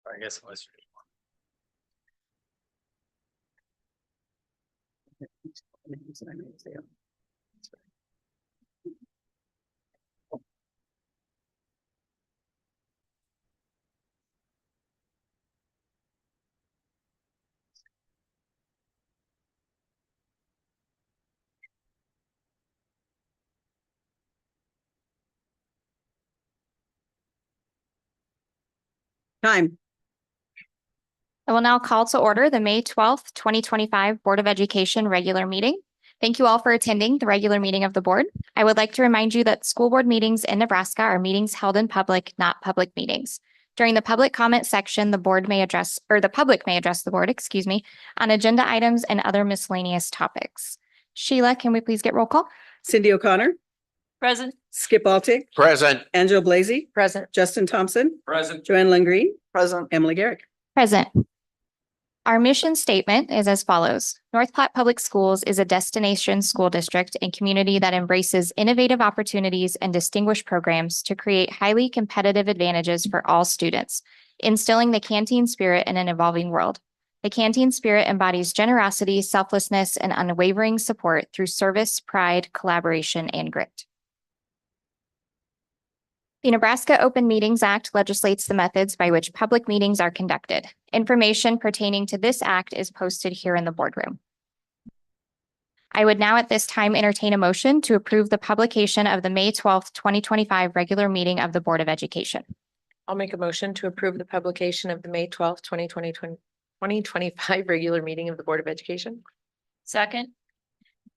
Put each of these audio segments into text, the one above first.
Or I guess it was. Time. I will now call to order the May 12th, 2025 Board of Education regular meeting. Thank you all for attending the regular meeting of the board. I would like to remind you that school board meetings in Nebraska are meetings held in public, not public meetings. During the public comment section, the public may address the board, on agenda items and other miscellaneous topics. Sheila, can we please get roll call? Cindy O'Connor. Present. Skip Baltic. Present. Angela Blasey. Present. Justin Thompson. Present. Joanne Lynn Green. Present. Emily Garrick. Present. Our mission statement is as follows. North Platte Public Schools is a destination school district and community that embraces innovative opportunities and distinguished programs to create highly competitive advantages for all students, instilling the canteen spirit in an evolving world. The canteen spirit embodies generosity, selflessness, and unwavering support through service, pride, collaboration, and grit. The Nebraska Open Meetings Act legislates the methods by which public meetings are conducted. Information pertaining to this act is posted here in the boardroom. I would now at this time entertain a motion to approve the publication of the May 12th, 2025 regular meeting of the Board of Education. I'll make a motion to approve the publication of the May 12th, 2025 regular meeting of the Board of Education. Second.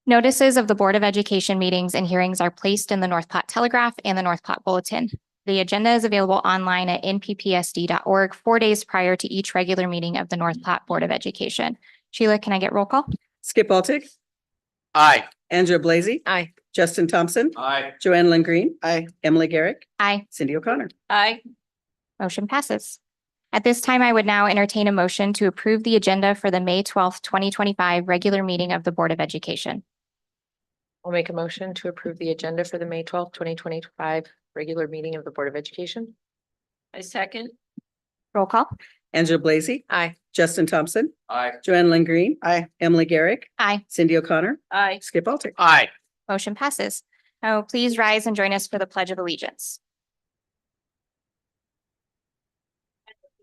Notices of the Board of Education meetings and hearings are placed in the North Platte Telegraph and the North Platte Bulletin. The agenda is available online at nppsd.org 4 days prior to each regular meeting of the North Platte Board of Education. Sheila, can I get roll call? Skip Baltic. Aye. Angela Blasey. Aye. Justin Thompson. Aye. Joanne Lynn Green. Aye. Emily Garrick. Aye. Cindy O'Connor. Aye. Motion passes. At this time, I would now entertain a motion to approve the agenda for the May 12th, 2025 regular meeting of the Board of Education. I'll make a motion to approve the agenda for the May 12th, 2025 regular meeting of the Board of Education. I second. Roll call. Angela Blasey. Aye. Justin Thompson. Aye. Joanne Lynn Green. Aye. Emily Garrick. Aye. Cindy O'Connor. Aye. Skip Baltic. Aye. Motion passes. Now, please rise and join us for the Pledge of Allegiance.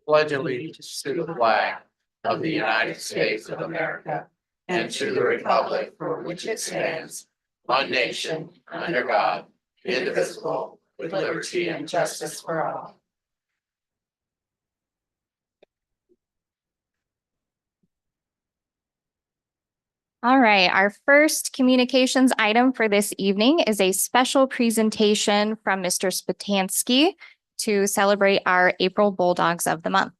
Pledge allegiance to the flag of the United States of America and to the republic for which it stands, one nation, under God, indivisible, with liberty and justice for all. All right, our first communications item for this evening is a special presentation from Mr. Spatansky to celebrate our April Bulldogs of the Month.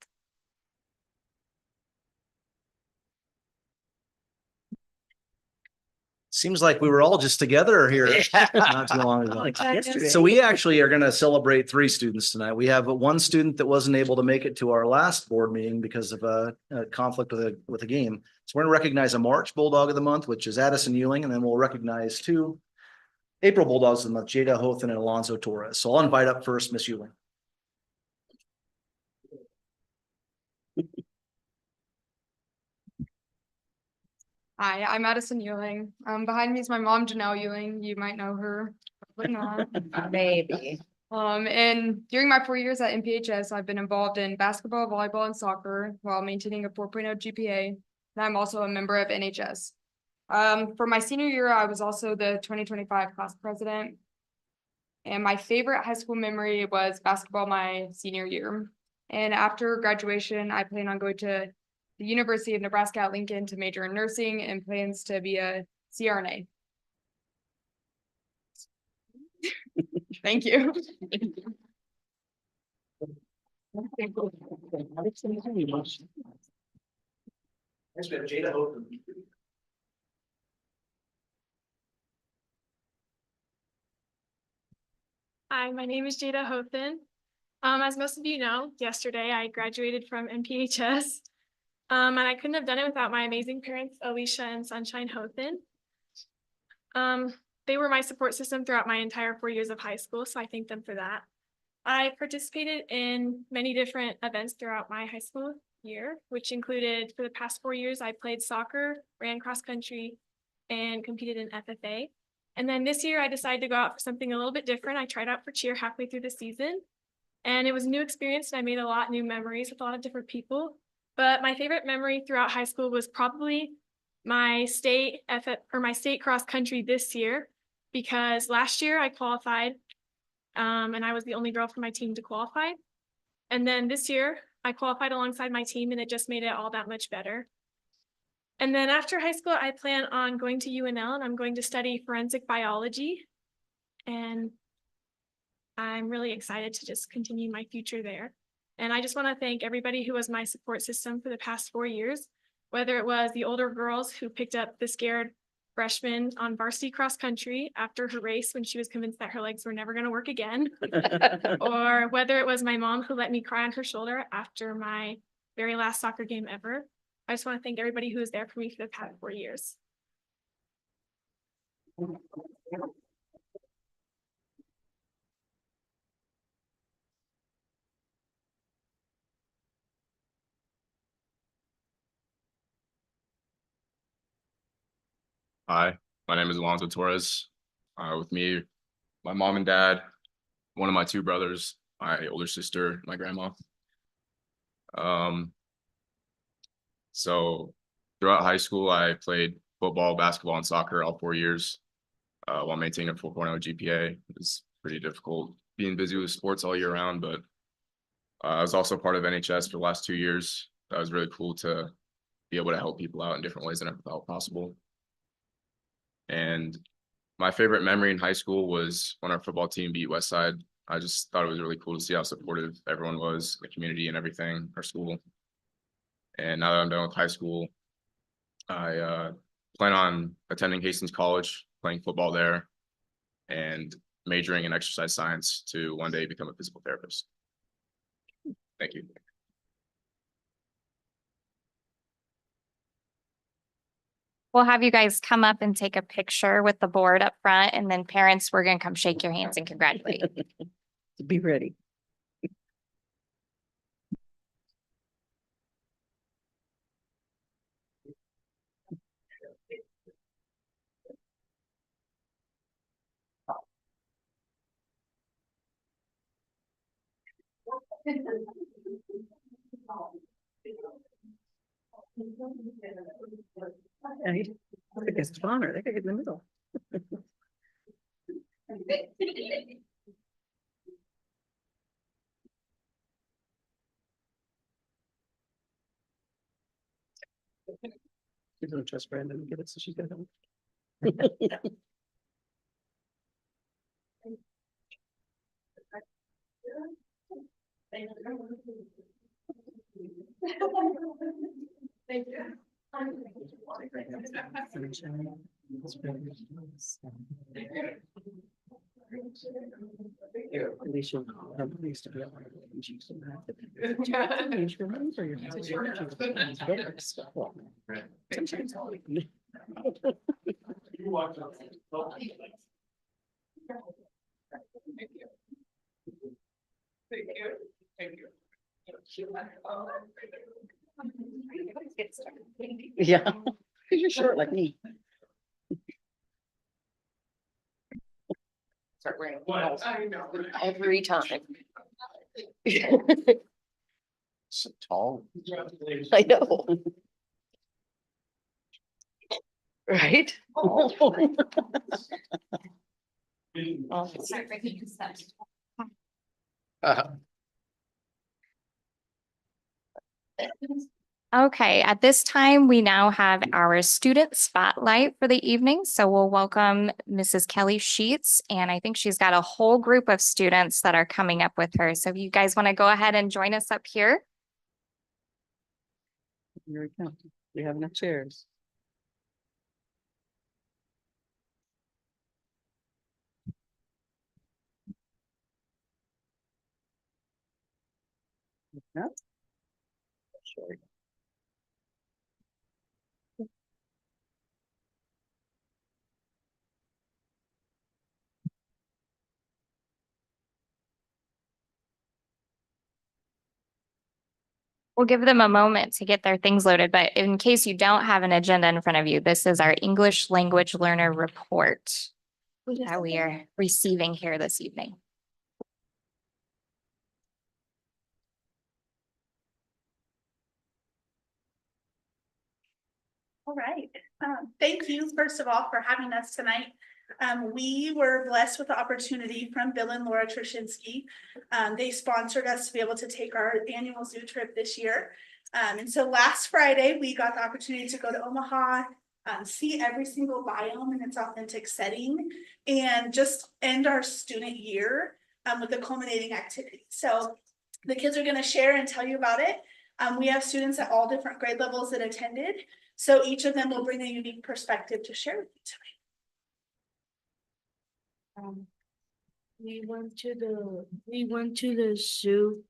Seems like we were all just together here not too long ago. Like yesterday. So we actually are going to celebrate 3 students tonight. We have one student that wasn't able to make it to our last board meeting because of a conflict with a game. So we're going to recognize a March Bulldog of the Month, which is Addison Ewing, and then we'll recognize 2 April Bulldogs of the Month, Jada Hothan and Alonzo Torres. So I'll invite up first Miss Ewing. Hi, I'm Addison Ewing. Behind me is my mom, Janelle Ewing. You might know her, probably not. Maybe. And during my 4 years at NPHS, I've been involved in basketball, volleyball, and soccer while maintaining a 4.0 GPA. And I'm also a member of NHS. For my senior year, I was also the 2025 class president. And my favorite high school memory was basketball my senior year. And after graduation, I plan on going to the University of Nebraska at Lincoln to major in nursing and plans to be a CRNA. Thank you. Jada Hothan. Hi, my name is Jada Hothan. As most of you know, yesterday I graduated from NPHS, and I couldn't have done it without my amazing parents, Alicia and Sunshine Hothan. They were my support system throughout my entire 4 years of high school, so I thank them for that. I participated in many different events throughout my high school year, which included for the past 4 years, I played soccer, ran cross country, and competed in FFA. And then this year I decided to go out for something a little bit different. I tried out for cheer halfway through the season, and it was a new experience, and I made a lot of new memories with a lot of different people. But my favorite memory throughout high school was probably my state my state cross country this year, because last year I qualified, and I was the only girl from my team to qualify. And then this year I qualified alongside my team, and it just made it all that much better. And then after high school, I plan on going to UNL, and I'm going to study forensic biology. And I'm really excited to just continue my future there. And I just want to thank everybody who was my support system for the past 4 years, whether it was the older girls who picked up the scared freshman on varsity cross country after her race when she was convinced that her legs were never going to work again, or whether it was my mom who let me cry on her shoulder after my very last soccer game ever. I just want to thank everybody who was there for me for the past 4 years. Hi, my name is Alonzo Torres. With me, my mom and dad, one of my two brothers, my older sister, my grandma. So throughout high school, I played football, basketball, and soccer all 4 years while maintaining a 4.0 GPA. It was pretty difficult being busy with sports all year round, but I was also part of NHS for the last 2 years. That was really cool to be able to help people out in different ways than I thought possible. And my favorite memory in high school was when our football team beat Westside. I just thought it was really cool to see how supportive everyone was, the community and everything, our school. And now that I'm done with high school, I plan on attending Hastings College, playing football there, and majoring in exercise science to one day become a physical therapist. Thank you. We'll have you guys come up and take a picture with the board up front, and then parents, we're gonna come shake your hands and congratulate you. Be ready. I think it's honor. They could get in the middle. You don't trust Brandon to get it, so she's gonna. Thank you. Alicia, used to be able to change them back. Change your mind for your- Sometimes I'll- Yeah, because you're short like me. Start wearing heels every time. So tall. I know. Right? Okay, at this time, we now have our student spotlight for the evening. So we'll welcome Mrs. Kelly Sheets, and I think she's got a whole group of students that are coming up with her. So if you guys want to go ahead and join us up here. Here we go. We have enough chairs. Yep. Sure. We'll give them a moment to get their things loaded, but in case you don't have an agenda in front of you, this is our English language learner report that we are receiving here this evening. All right. Thank you, first of all, for having us tonight. We were blessed with the opportunity from Bill and Laura Trushinsky. They sponsored us to be able to take our annual zoo trip this year. And so last Friday, we got the opportunity to go to Omaha, see every single biome in its authentic setting, and just end our student year with a culminating activity. So the kids are going to share and tell you about it. We have students at all different grade levels that attended. So each of them will bring a unique perspective to share with you tonight. We went to the zoo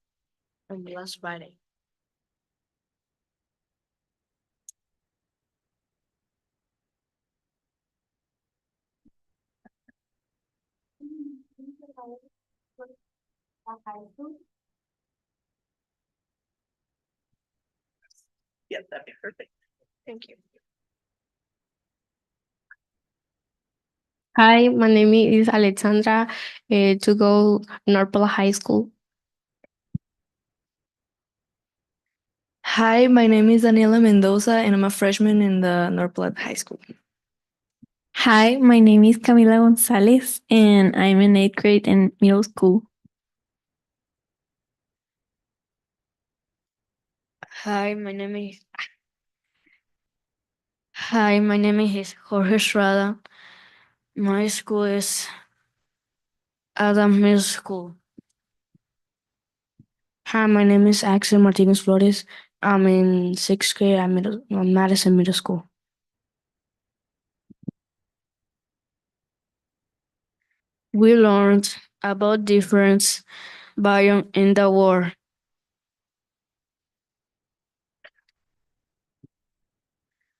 on last Friday. Yep, that'd be perfect. Thank you. Hi, my name is Alexandra, to go Norpal High School. Hi, my name is Daniela Mendoza, and I'm a freshman in the Norpal High School. Hi, my name is Camila Gonzalez, and I'm in 8th grade in middle school. Hi, my name is Jorge Estrada. My school is Adam Middle School. Hi, my name is Axel Martinez Flores. I'm in 6th grade at Madison Middle School. We learned about different biomes in the world.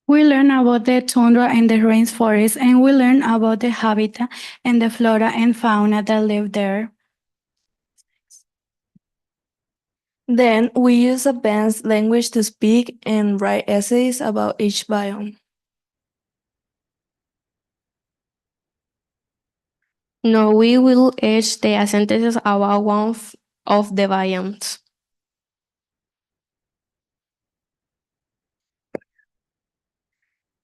We learn about the tundra and the rainforest, and we learn about the habitat and the flora and fauna that live there. Then we use advanced language to speak and write essays about each biome. No, we will etch the sentences about one of the biomes.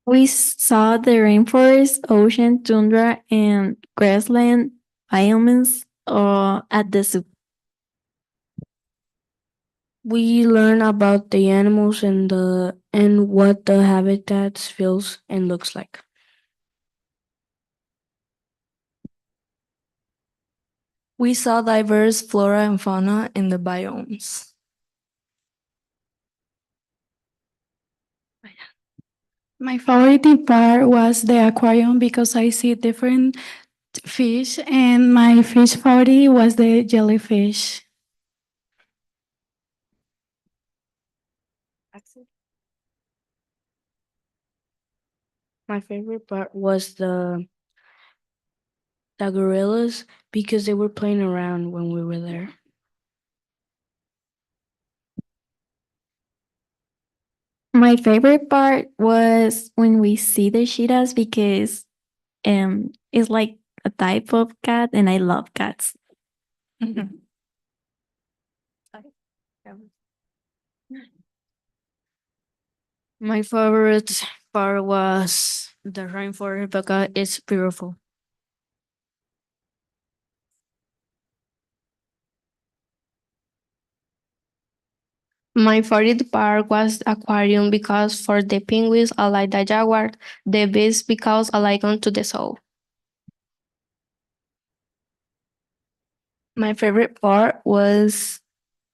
We saw the rainforest, ocean, tundra, and grassland biomes at the zoo. We learn about the animals and what the habitats feels and looks like. We saw diverse flora and fauna in the biomes. My favorite part was the aquarium because I see different fish, and my fish favorite was the jellyfish. My favorite part was the gorillas because they were playing around when we were there. My favorite part was when we see the cheetahs because it's like a type of cat, and I love cats. My favorite part was the rainforest because it's beautiful. My favorite part was the aquarium because for the penguins I like the jaguar, the bees because I like on to the soul. My favorite part was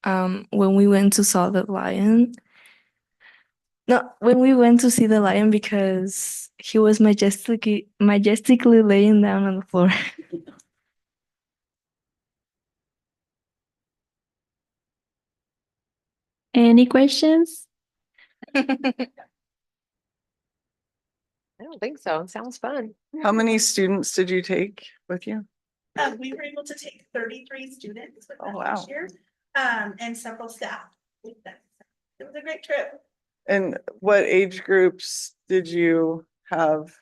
when we went to saw the lion. No, when we went to see the lion because he was majestically laying down on the floor. Any questions? I don't think so. Sounds fun. How many students did you take with you? We were able to take 33 students with Oh, us wow. this year, and several staff with them. It was a great trip. And what age groups did you have?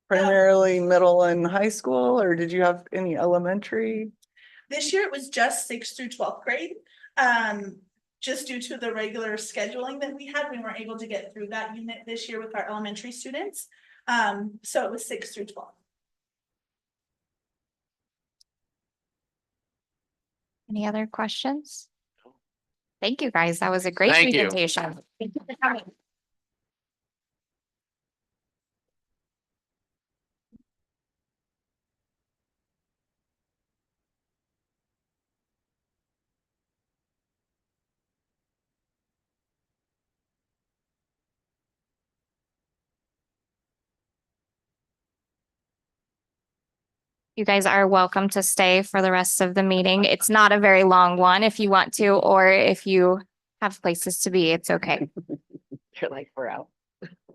Primarily middle and high school, or did you have any elementary? This year it was just 6th through 12th grade. Just due to the regular scheduling that we had, we weren't able to get through that unit this year with our elementary students. So it was 6th through 12th. Any other questions? Thank you, guys. That was a great Thank you. presentation. Thank you for coming. You guys are welcome to stay for the rest of the meeting. It's not a very long one if you want to, or if you have places to be, it's okay. You're like, we're out.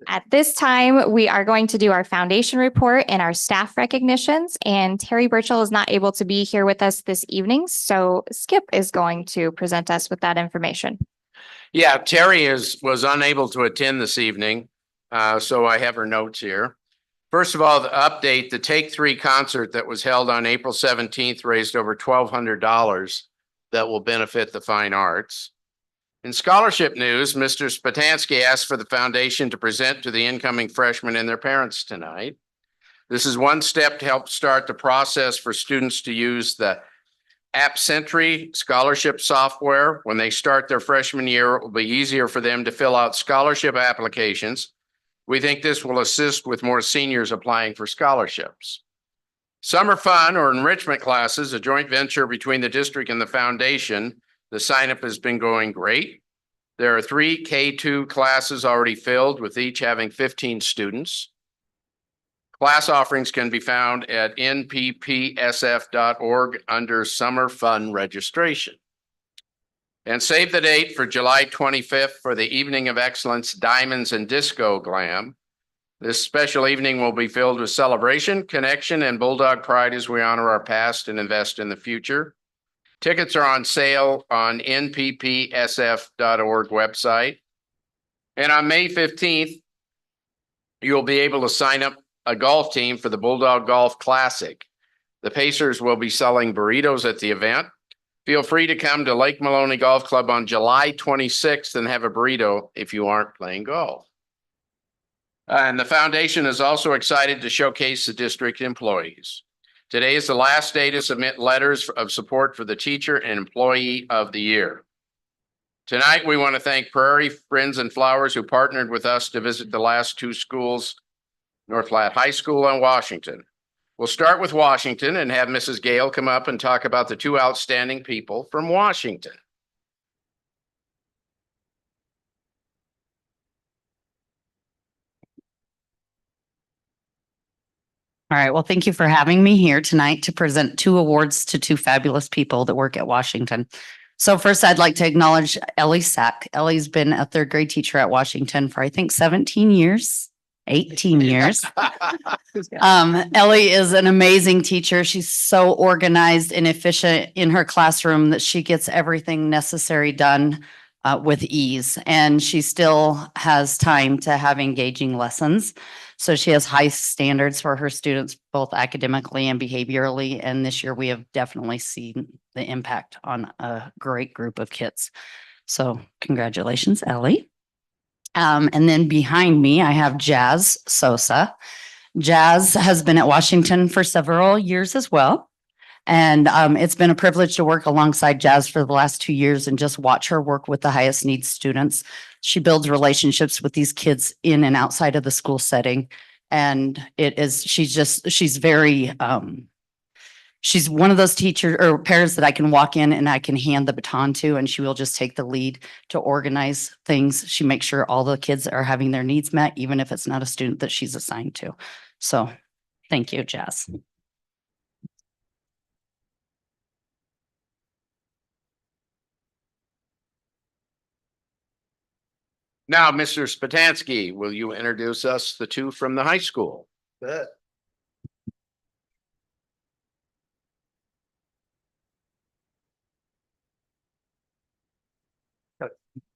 At this time, we are going to do our foundation report and our staff recognitions, and Terry Burchell is not able to be here with us this evening, so Skip is going to present us with that information. Yeah, Terry was unable to attend this evening, so I have her notes here. First of all, the update, the Take Three concert that was held on April 17th raised over $1,200 that will benefit the fine arts. In scholarship news, Mr. Spatansky asked for the foundation to present to the incoming freshmen and their parents tonight. This is one step to help start the process for students to use the AppCentry scholarship software. When they start their freshman year, it will be easier for them to fill out scholarship applications. We think this will assist with more seniors applying for scholarships. Summer fun or enrichment classes, a joint venture between the district and the foundation. The signup has been going great. There are 3 K2 classes already filled, with each having 15 students. Class offerings can be found at nppsf.org under summer fun registration. And save the date for July 25th for the Evening of Excellence Diamonds and Disco Glam. This special evening will be filled with celebration, connection, and Bulldog pride as we honor our past and invest in the future. Tickets are on sale on nppsf.org website. And on May 15th, you'll be able to sign up a golf team for the Bulldog Golf Classic. The Pacers will be selling burritos at the event. Feel free to come to Lake Maloney Golf Club on July 26th and have a burrito if you aren't playing golf. And the foundation is also excited to showcase the district employees. Today is the last day to submit letters of support for the Teacher and Employee of the Year. Tonight, we want to thank Prairie Friends and Flowers who partnered with us to visit the last 2 schools, North Platte High School and Washington. We'll start with Washington and have Mrs. Gale come up and talk about the 2 outstanding people from Washington. All right. Well, thank you for having me here tonight to present 2 awards to 2 fabulous people that work at Washington. So first, I'd like to acknowledge Ellie Sack. Ellie's been a 3rd grade teacher at Washington for, I think, 17 years. 18 years. Ellie is an amazing teacher. She's so organized and efficient in her classroom that she gets everything necessary done with ease. And she still has time to have engaging lessons. So she has high standards for her students, both academically and behaviorally. And this year we have definitely seen the impact on a great group of kids. So congratulations, Ellie. And then behind me, I have Jazz Sosa. Jazz has been at Washington for several years as well. And it's been a privilege to work alongside Jazz for the last 2 years and just watch her work with the highest needs students. She builds relationships with these kids in and outside of the school setting. And she's very, she's one of those teachers or parents that I can walk in and I can hand the baton to, and she will just take the lead to organize things. She makes sure all the kids are having their needs met, even if it's not a student that she's assigned to. So thank you, Jazz. Now, Mr. Spatansky, will you introduce us the 2 from the high school? Bet.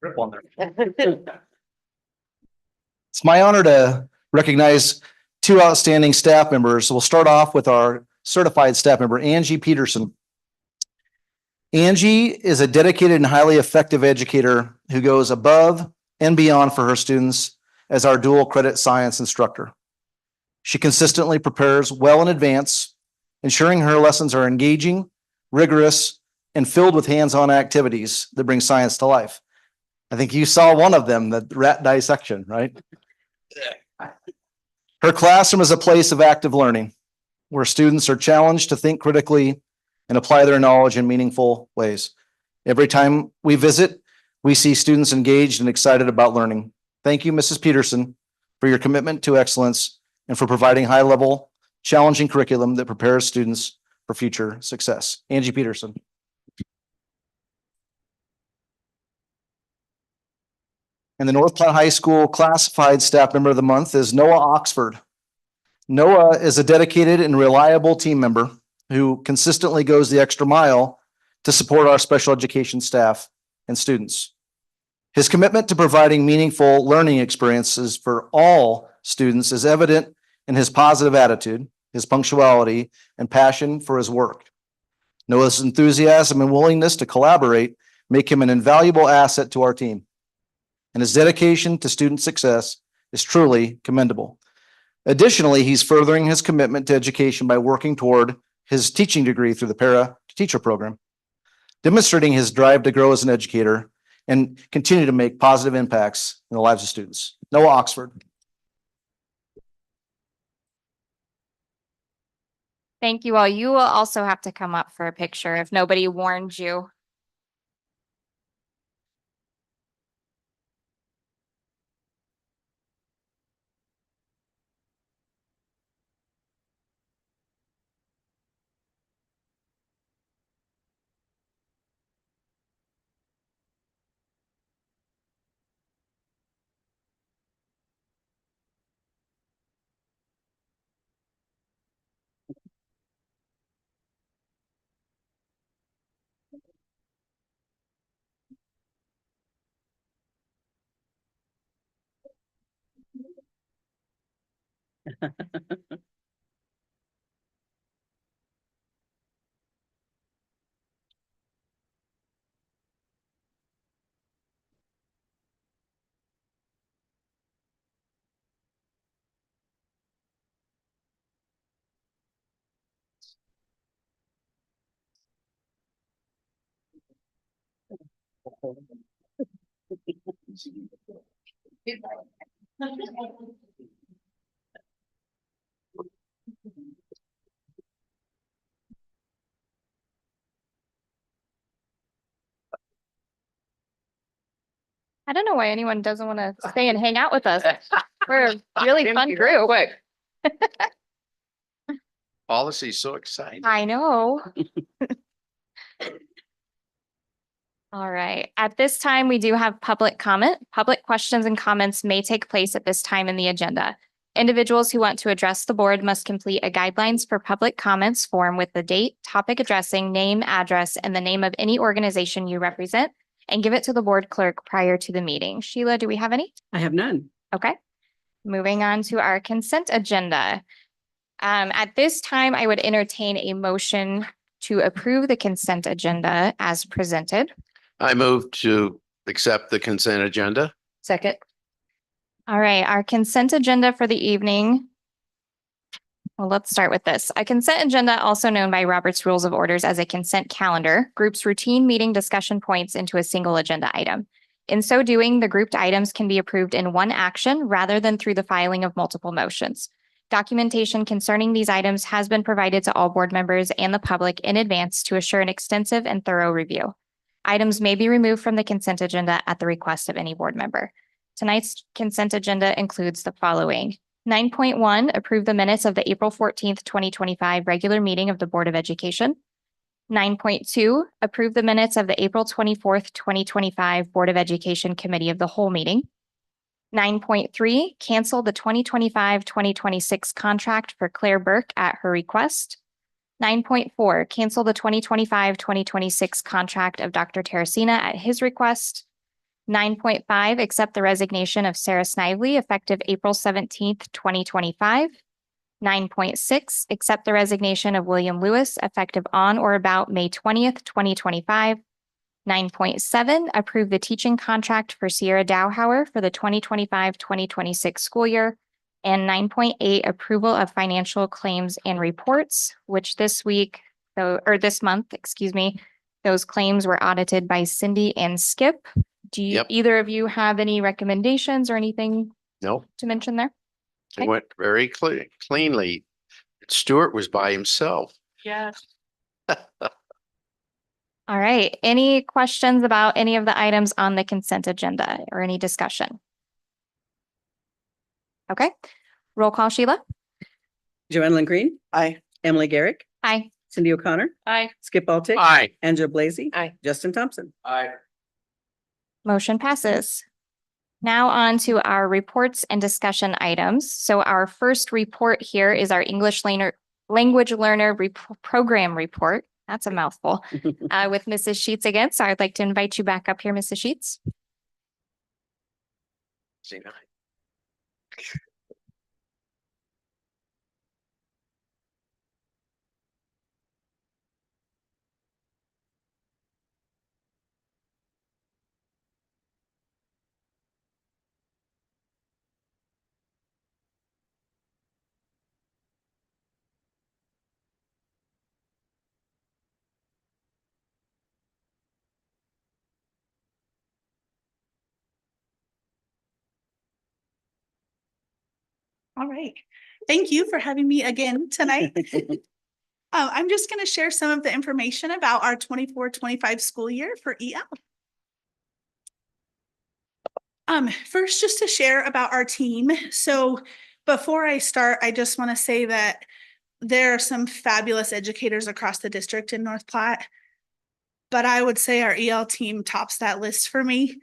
Rip on there. It's my honor to recognize two outstanding staff members. So we'll start off with our certified staff member, Angie Peterson. Angie is a dedicated and highly effective educator who goes above and beyond for her students as our dual credit science instructor. She consistently prepares well in advance, ensuring her lessons are engaging, rigorous, and filled with hands-on activities that bring science to life. I think you saw one of them, the rat dissection, right? Her classroom is a place of active learning where students are challenged to think critically and apply their knowledge in meaningful ways. Every time we visit, we see students engaged and excited about learning. Thank you, Mrs. Peterson, for your commitment to excellence and for providing high-level, challenging curriculum that prepares students for future success. Angie Peterson. And the North Platte High School classified staff member of the month is Noah Oxford. Noah is a dedicated and reliable team member who consistently goes the extra mile to support our special education staff and students. His commitment to providing meaningful learning experiences for all students is evident in his positive attitude, his punctuality, and passion for his work. Noah's enthusiasm and willingness to collaborate make him an invaluable asset to our team, and his dedication to student success is truly commendable. Additionally, he's furthering his commitment to education by working toward his teaching degree through the para-teacher program, demonstrating his drive to grow as an educator and continue to make positive impacts in the lives of students. Noah Oxford. Thank you all. You will also have to come up for a picture if nobody warned you. I don't know why anyone doesn't want to stay and hang out with us. We're a really fun group. Policy's so exciting. I know. All right. At this time, we do have public comment. Public questions and comments may take place at this time in the agenda. Individuals who want to address the board must complete a guidelines for public comments form with the date, topic addressing, name, address, and the name of any organization you represent, and give it to the board clerk prior to the meeting. Sheila, do we have any? I have none. Okay. Moving on to our consent agenda. At this time, I would entertain a motion to approve the consent agenda as presented. I move to accept the consent agenda. Second. All right, our consent agenda for the evening. Well, let's start with this. A consent agenda, also known by Robert's Rules of Orders as a consent calendar, groups routine meeting discussion points into a single agenda item. In so doing, the grouped items can be approved in one action rather than through the filing of multiple motions. Documentation concerning these items has been provided to all board members and the public in advance to assure an extensive and thorough review. Items may be removed from the consent agenda at the request of any board member. Tonight's consent agenda includes the following. 9.1, approve the minutes of the April 14th, 2025 regular meeting of the Board of Education. 9.2, approve the minutes of the April 24th, 2025 Board of Education Committee of the Whole meeting. 9.3, cancel the 2025-2026 contract for Claire Burke at her request. 9.4, cancel the 2025-2026 contract of Dr. Teresina at his request. 9.5, accept the resignation of Sarah Snively effective April 17th, 2025. 9.6, accept the resignation of William Lewis effective on or about May 20th, 2025. 9.7, approve the teaching contract for Sierra Dowhauer for the 2025-2026 school year. And 9.8, approval of financial claims and reports, which this month, those claims were audited by Cindy and Skip. Do you, Yep. either of you have any recommendations or anything Nope, to mention there? it Okay. went very cleanly. Stuart was by himself. Yeah. All right. Any questions about any of the items on the consent agenda or any discussion? Okay. Roll call, Sheila. Joanne Green, Aye. Emily Garrick, Aye. Cindy O'Connor, Aye. Skip Baltic, Aye. Angela Blazy, Aye. Justin Thompson. Aye. Motion passes. Now on to our reports and discussion items. So our first report here is our language learner program report. That's a mouthful. With Mrs. Sheets again. So I'd like to invite you back up here, Mrs. Sheets. All right. Thank you for having me again tonight. I'm just going to share some of the information about our 24-25 school year for EL. First, just to share about our team. So before I start, I just want to say that there are some fabulous educators across the district in North Platte. But I would say our EL team tops that list for me.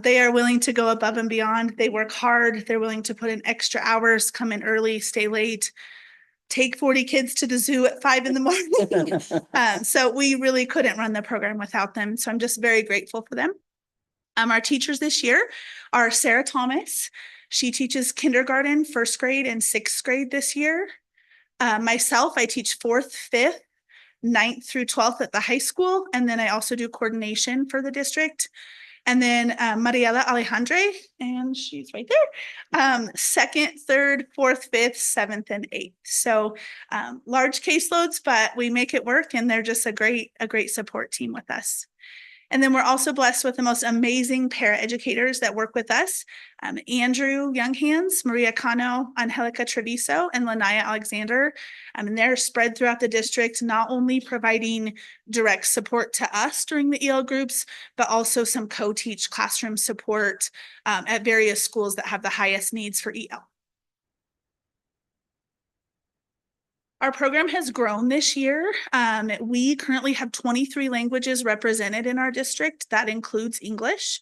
They are willing to go above and beyond. They work hard. They're willing to put in extra hours, come in early, stay late, take 40 kids to the zoo at 5 a.m. So we really couldn't run the program without them. So I'm just very grateful for them. Our teachers this year are Sarah Thomas. She teaches kindergarten, 1st grade, and 6th grade this year. Myself, I teach 4th, 5th, 9th through 12th at the high school. And then I also do coordination for the district. And then Mariela Alejandre, and she's right there. 2nd, 3rd, 4th, 5th, 7th, and 8th. So large caseloads, but we make it work, and they're just a great support team with us. And then we're also blessed with the most amazing paraeducators that work with us. Andrew Younghands, Maria Cano, Angelica Treviso, and Lanaya Alexander. And they're spread throughout the district, not only providing direct support to us during the EL groups, but also some co-teach classroom support at various schools that have the highest needs for EL. Our program has grown this year. We currently have 23 languages represented in our district. That includes English.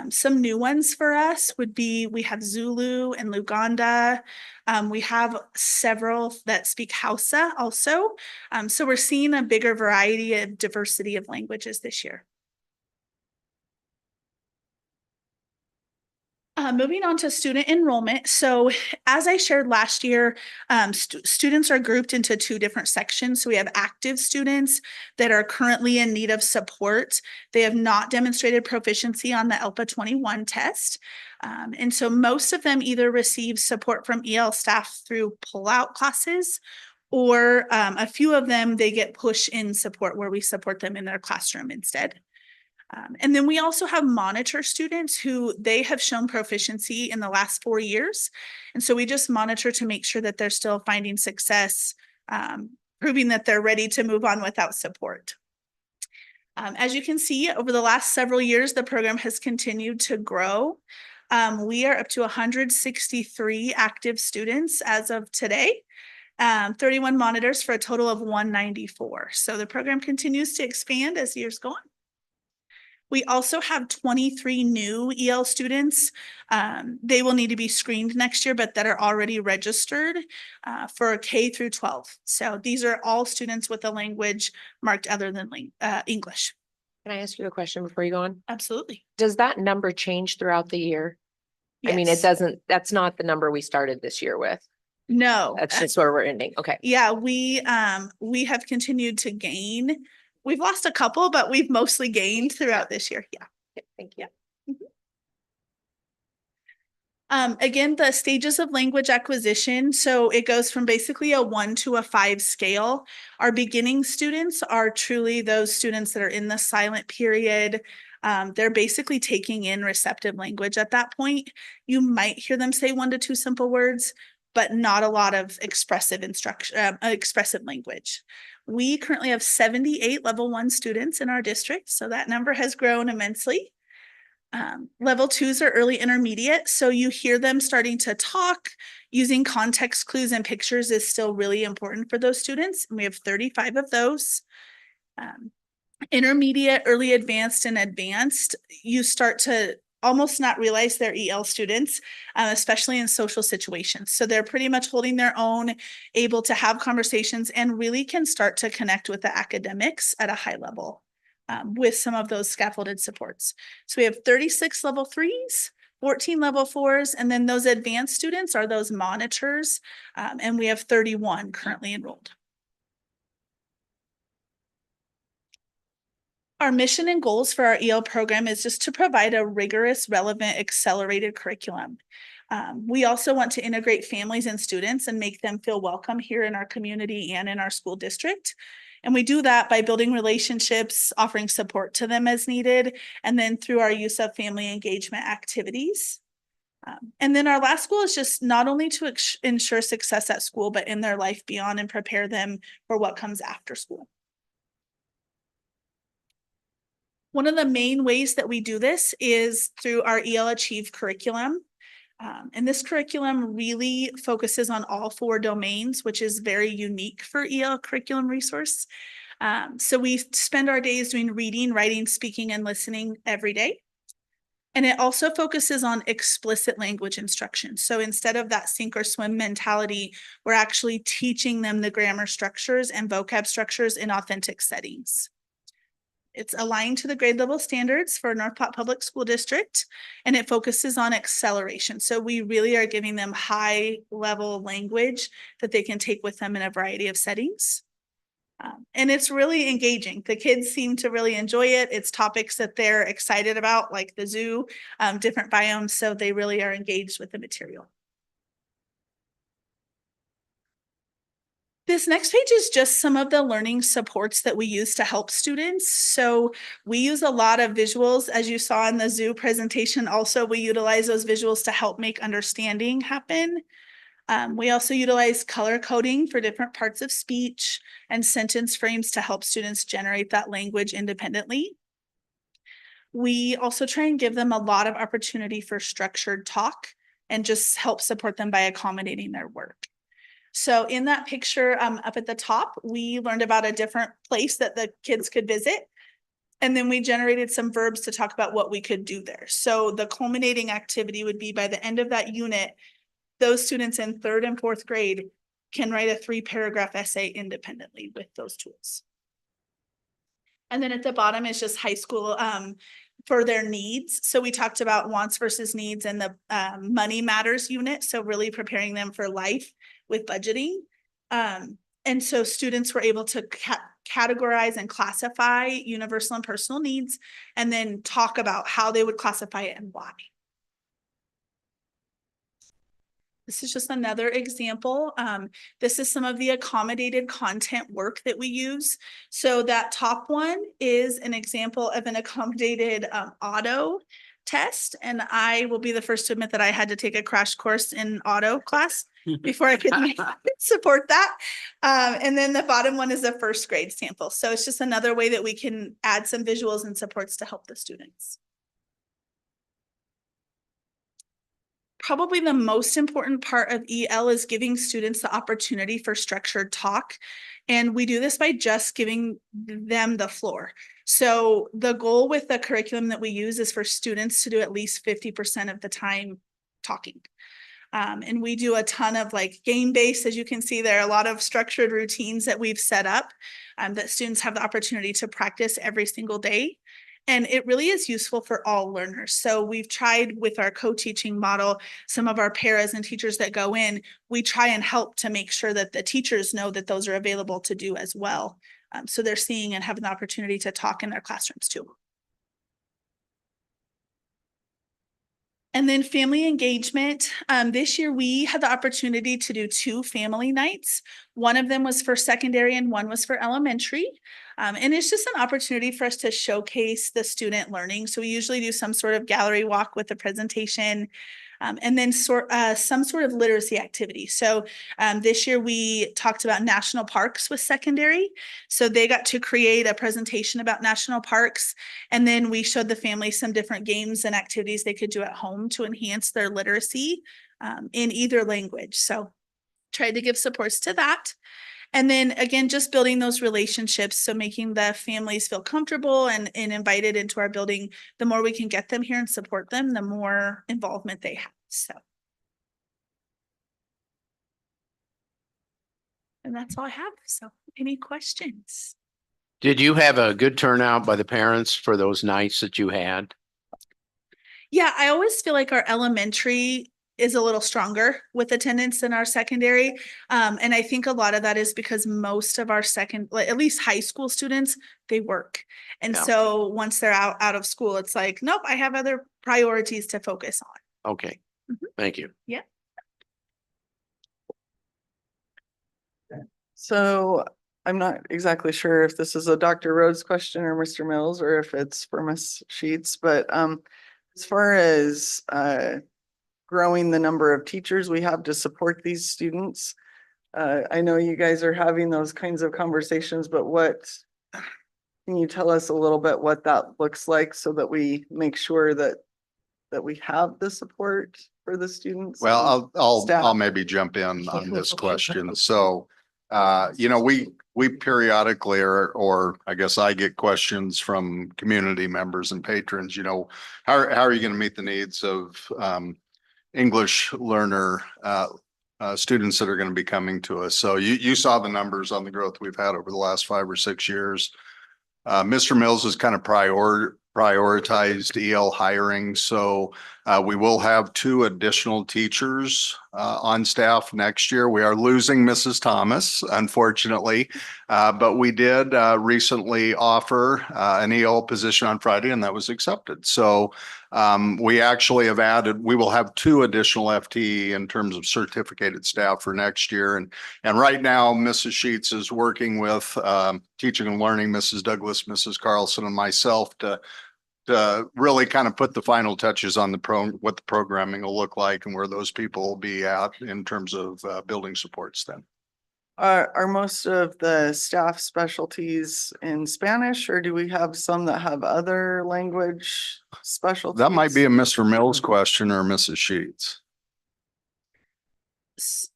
Some new ones for us would be, we have Zulu and Luganda. We have several that speak Hausa also. So we're seeing a bigger variety of diversity of languages this year. Moving on to student enrollment. So as I shared last year, students are grouped into 2 different sections. So we have active students that are currently in need of support. They have not demonstrated proficiency on the ELPA 21 test. And so most of them either receive support from EL staff through pull-out classes, or a few of them, they get push-in support where we support them in their classroom instead. And then we also have monitor students who they have shown proficiency in the last 4 years. And so we just monitor to make sure that they're still finding success, proving that they're ready to move on without support. As you can see, over the last several years, the program has continued to grow. We are up to 163 active students as of today. 31 monitors for a total of 194. So the program continues to expand as years go on. We also have 23 new EL students. They will need to be screened next year, but that are already registered for K through 12. So these are all students with a language marked other than English. Can I ask you a question before you go on? Absolutely. Does that number change throughout the year? I mean, it Yes. doesn't, that's not the number we started this year with. No. That's just where we're ending. Okay. Yeah, we have continued to gain. We've lost a couple, but we've mostly gained throughout this year. Yeah. Okay, thank you. Again, the stages of language acquisition. So it goes from basically a 1 to a 5 scale. Our beginning students are truly those students that are in the silent period. They're basically taking in receptive language at that point. You might hear them say 1 to 2 simple words, but not a lot of expressive instruction, expressive language. We currently have 78 level 1 students in our district, so that number has grown immensely. Level 2s are early intermediate, so you hear them starting to talk. Using context clues and pictures is still really important for those students, and we have 35 of those. Intermediate, early advanced, and advanced, you start to almost not realize they're EL students, especially in social situations. So they're pretty much holding their own, able to have conversations, and really can start to connect with the academics at a high level. With some of those scaffolded supports. So we have 36 level 3s, 14 level 4s, and then those advanced students are those monitors, and we have 31 currently enrolled. Our mission and goals for our EL program is just to provide a rigorous, relevant, accelerated curriculum. We also want to integrate families and students and make them feel welcome here in our community and in our school district. And we do that by building relationships, offering support to them as needed, and then through our use of family engagement activities. And then our last goal is just not only to ensure success at school, but in their life beyond and prepare them for what comes after school. One of the main ways that we do this is through our EL Achieve curriculum. And this curriculum really focuses on all 4 domains, which is very unique for EL curriculum resource. So we spend our days doing reading, writing, speaking, and listening every day. And it also focuses on explicit language instruction. So instead of that sink or swim mentality, we're actually teaching them the grammar structures and vocab structures in authentic settings. It's aligned to the grade level standards for North Platte Public School District, and it focuses on acceleration. So we really are giving them high level language that they can take with them in a variety of settings. And it's really engaging. The kids seem to really enjoy it. It's topics that they're excited about, like the zoo, different biomes, so they really are engaged with the material. This next page is just some of the learning supports that we use to help students. So we use a lot of visuals, as you saw in the zoo presentation. Also, we utilize those visuals to help make understanding happen. We also utilize color coding for different parts of speech and sentence frames to help students generate that language independently. We also try and give them a lot of opportunity for structured talk and just help support them by accommodating their work. So in that picture up at the top, we learned about a different place that the kids could visit. And then we generated some verbs to talk about what we could do there. So the culminating activity would be by the end of that unit, those students in 3rd and 4th grade can write a 3-paragraph essay independently with those tools. And then at the bottom is just high school for their needs. So we talked about wants versus needs and the money matters unit. So really preparing them for life with budgeting. And so students were able to categorize and classify universal and personal needs, and then talk about how they would classify it and why. This is just another example. This is some of the accommodated content work that we use. So that top one is an example of an accommodated auto test. And I will be the first to admit that I had to take a crash course in auto class before I could support that. And then the bottom one is a 1st grade sample. So it's just another way that we can add some visuals and supports to help the students. Probably the most important part of EL is giving students the opportunity for structured talk. And we do this by just giving them the floor. So the goal with the curriculum that we use is for students to do at least 50% of the time talking. And we do a ton of like game-based, as you can see, there are a lot of structured routines that we've set up that students have the opportunity to practice every single day. And it really is useful for all learners. So we've tried with our co-teaching model, some of our paras and teachers that go in, we try and help to make sure that the teachers know that those are available to do as well. So they're seeing and having the opportunity to talk in their classrooms too. And then family engagement. This year we had the opportunity to do 2 family nights. One of them was for secondary and one was for elementary. And it's just an opportunity for us to showcase the student learning. So we usually do some sort of gallery walk with a presentation. And then some sort of literacy activity. So this year we talked about national parks with secondary. So they got to create a presentation about national parks. And then we showed the family some different games and activities they could do at home to enhance their literacy in either language. So tried to give supports to that. And then again, just building those relationships. So making the families feel comfortable and invited into our building. The more we can get them here and support them, the more involvement they have. So. And that's all I have. So any questions? Did you have a good turnout by the parents for those nights that you had? Yeah, I always feel like our elementary is a little stronger with attendance than our secondary. And I think a lot of that is because most of our at least high school students, they work. And Yeah. so once they're out of school, it's like, nope, I have other priorities to focus on. Okay, thank you. Yeah. So I'm not exactly sure if this is a Dr. Rhodes question or Mr. Mills, or if it's for Ms. Sheets, but as far as growing the number of teachers we have to support these students, I know you guys are having those kinds of conversations, but can you tell us a little bit what that looks like so that we make sure that we have the support for the students? Well, I'll staff? maybe jump in on this question. So, we periodically or I guess I get questions from community members and patrons, how are you going to meet the needs of, English learner, students that are going to be coming to us. So you saw the numbers on the growth we've had over the last 5 or 6 years. Mr. Mills has kind of prioritized EL hiring. So we will have 2 additional teachers on staff next year. We are losing Mrs. Thomas, unfortunately, but we did recently offer an EL position on Friday, and that was accepted. So we actually we will have 2 additional FTE in terms of certificated staff for next year. And right now, Mrs. Sheets is working with teaching and learning, Mrs. Douglas, Mrs. Carlson, and myself to really kind of put the final touches on what the programming will look like and where those people will be at in terms of building supports then. Are most of the staff specialties in Spanish, or do we have some that have other language specialties? That might be a Mr. Mills question or Mrs. Sheets.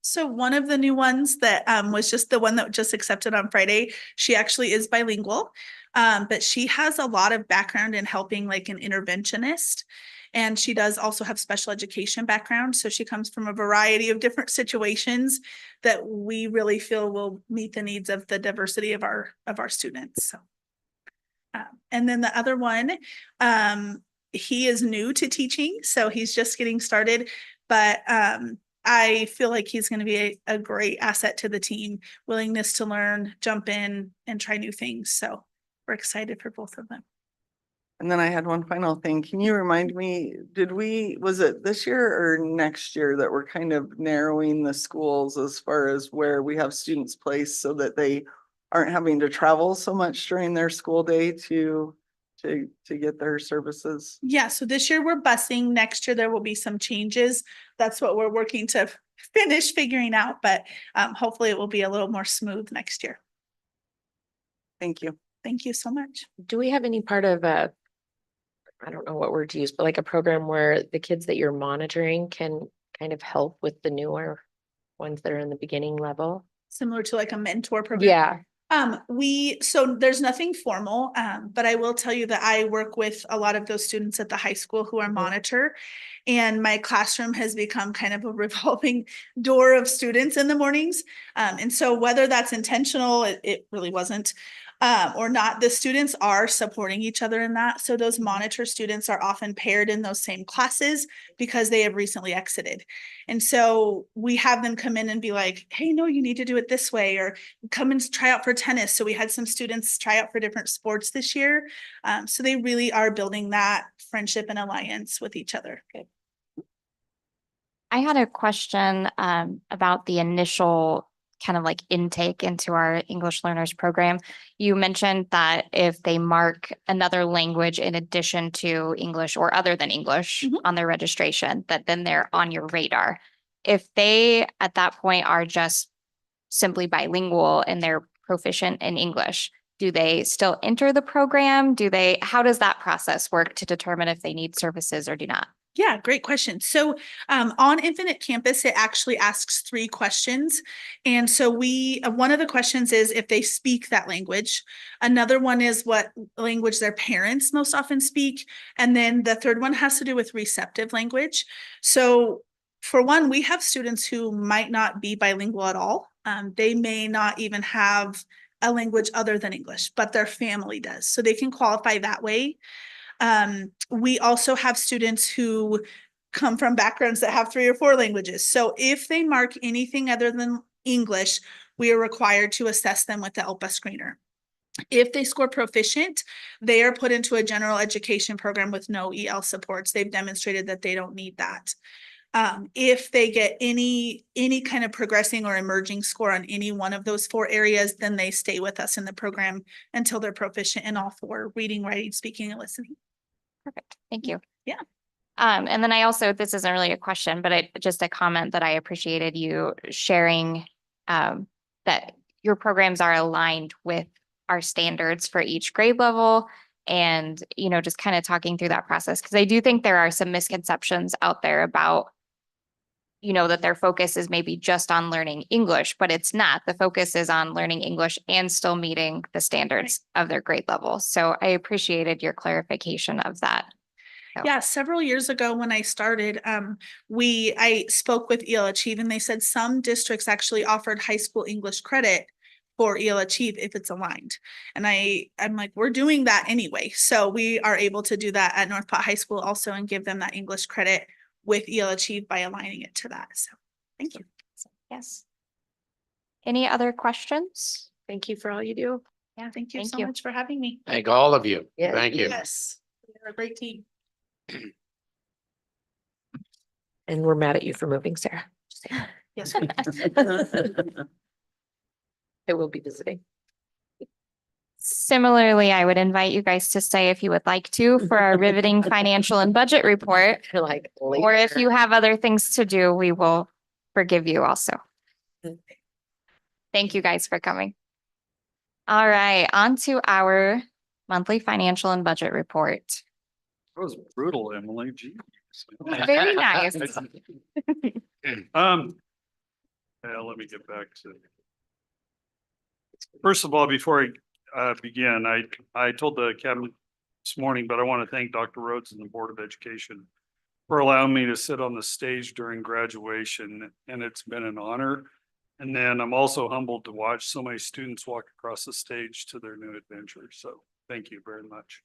So one of the new ones that was just the one that just accepted on Friday, she actually is bilingual, but she has a lot of background in helping like an interventionist. And she does also have special education background. So she comes from a variety of different situations that we really feel will meet the needs of the diversity of our students. So, and then the other one, he is new to teaching, so he's just getting started, but I feel like he's going to be a great asset to the team, willingness to learn, jump in and try new things. So we're excited for both of them. And then I had one final thing. Can you remind me, was it this year or next year that we're kind of narrowing the schools as far as where we have students placed so that they aren't having to travel so much during their school day to get their services? Yeah, so this year we're busing. Next year there will be some changes. That's what we're working to finish figuring out, but hopefully it will be a little more smooth next year. Thank you. Thank you so much. Do we have any part of I don't know what word to use, but like a program where the kids that you're monitoring can kind of help with the newer ones that are in the beginning level? Similar to like a mentor program? Yeah. So there's nothing formal, but I will tell you that I work with a lot of those students at the high school who are monitor, and my classroom has become kind of a revolving door of students in the mornings. And so whether that's intentional, it really wasn't. or not, the students are supporting each other in that. So those monitor students are often paired in those same classes because they have recently exited. And so we have them come in and be like, hey, no, you need to do it this way, or come and try out for tennis. So we had some students try out for different sports this year. So they really are building that friendship and alliance with each other. Good. I had a question about the initial kind of like intake into our English learners program. You mentioned that if they mark another language in addition to English or other than English on their registration, that then they're on your radar. If they at that point are just simply bilingual and they're proficient in English, do they still enter the program? How does that process work to determine if they need services or do not? Yeah, great question. So on Infinite Campus, it actually asks 3 questions. And so one of the questions is if they speak that language. Another one is what language their parents most often speak. And then the third one has to do with receptive language. So for one, we have students who might not be bilingual at all. They may not even have a language other than English, but their family does. So they can qualify that way. We also have students who come from backgrounds that have 3 or 4 languages. So if they mark anything other than English, we are required to assess them with the ELPA screener. If they score proficient, they are put into a general education program with no EL supports. They've demonstrated that they don't need that. If they get any kind of progressing or emerging score on any one of those 4 areas, then they stay with us in the program until they're proficient in all 4: reading, writing, speaking, and listening. Perfect. Thank you. Yeah. And then I also, this isn't really a question, but just a comment that I appreciated you sharing that your programs are aligned with our standards for each grade level, and, just kind of talking through that process. Because I do think there are some misconceptions out there about, that their focus is maybe just on learning English, but it's not. The focus is on learning English and still meeting the standards of their grade level. So I appreciated your clarification of that. Yeah, several years ago when I started, I spoke with EL Achieve, and they said some districts actually offered high school English credit for EL Achieve if it's aligned. And I'm like, we're doing that anyway. So we are able to do that at North Platte High School also and give them that English credit with EL Achieve by aligning it to that. So thank you. Yes. Any other questions? Thank you for all you do. Yeah, thank you Thank so you. much for having me. Thank all of you. Yeah. Thank you. Yes, you're a great team. And we're mad at you for moving, Sarah. Yes. I will be visiting. Similarly, I would invite you guys to stay if you would like to for our riveting financial and budget report. Like, Or if later. you have other things to do, we will forgive you also. Thank you guys for coming. All right, on to our monthly financial and budget report. That was brutal, Emily. Geez. Very nice. Yeah, let me get back to. First of all, before I begin, I told the cabinet this morning, but I want to thank Dr. Rhodes and the Board of Education for allowing me to sit on the stage during graduation, and it's been an honor. And then I'm also humbled to watch so many students walk across the stage to their new adventure. So thank you very much.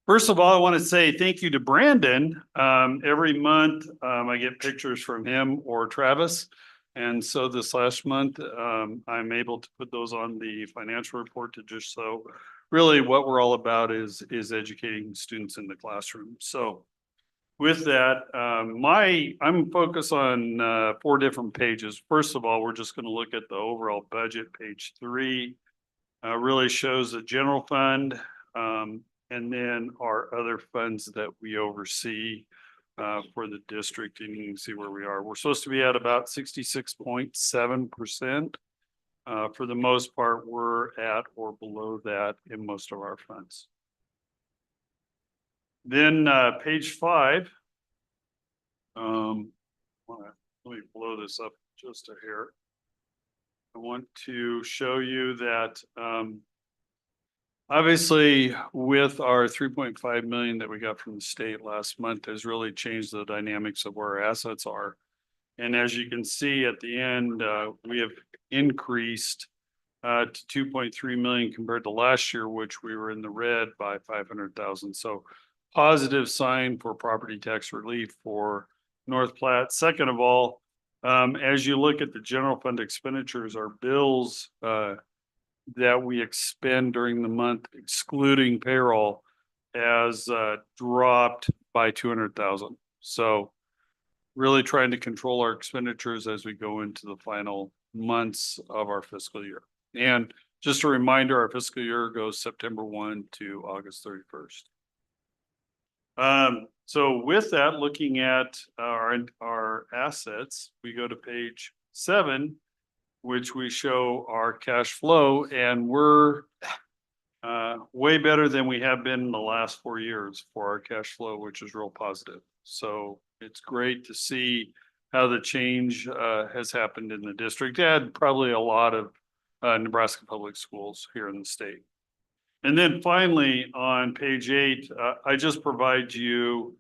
First of all, I want to say thank you to Brandon. Every month, I get pictures from him or Travis. And so this last month, I'm able to put those on the financial report to just so really what we're all about is educating students in the classroom. So with that, I'm focused on 4 different pages. First of all, we're just going to look at the overall budget. Page 3 really shows the general fund, and then our other funds that we oversee for the district, and you can see where we are. We're supposed to be at about 66.7%. For the most part, we're at or below that in most of our funds. Then page 5. Let me blow this up just a hair. I want to show you that obviously with our 3.5 million that we got from the state last month has really changed the dynamics of where our assets are. And as you can see at the end, we have increased to 2.3 million compared to last year, which we were in the red by 500,000. So positive sign for property tax relief for North Platte. Second of all, as you look at the general fund expenditures, our bills that we expend during the month, excluding payroll, has dropped by 200,000. So really trying to control our expenditures as we go into the final months of our fiscal year. And just a reminder, our fiscal year goes September 1 to August 31st. So with that, looking at our assets, we go to page 7, which we show our cash flow, and we're way better than we have been in the last 4 years for our cash flow, which is real positive. So it's great to see how the change has happened in the district and probably a lot of Nebraska public schools here in the state. And then finally, on page 8, I just provide you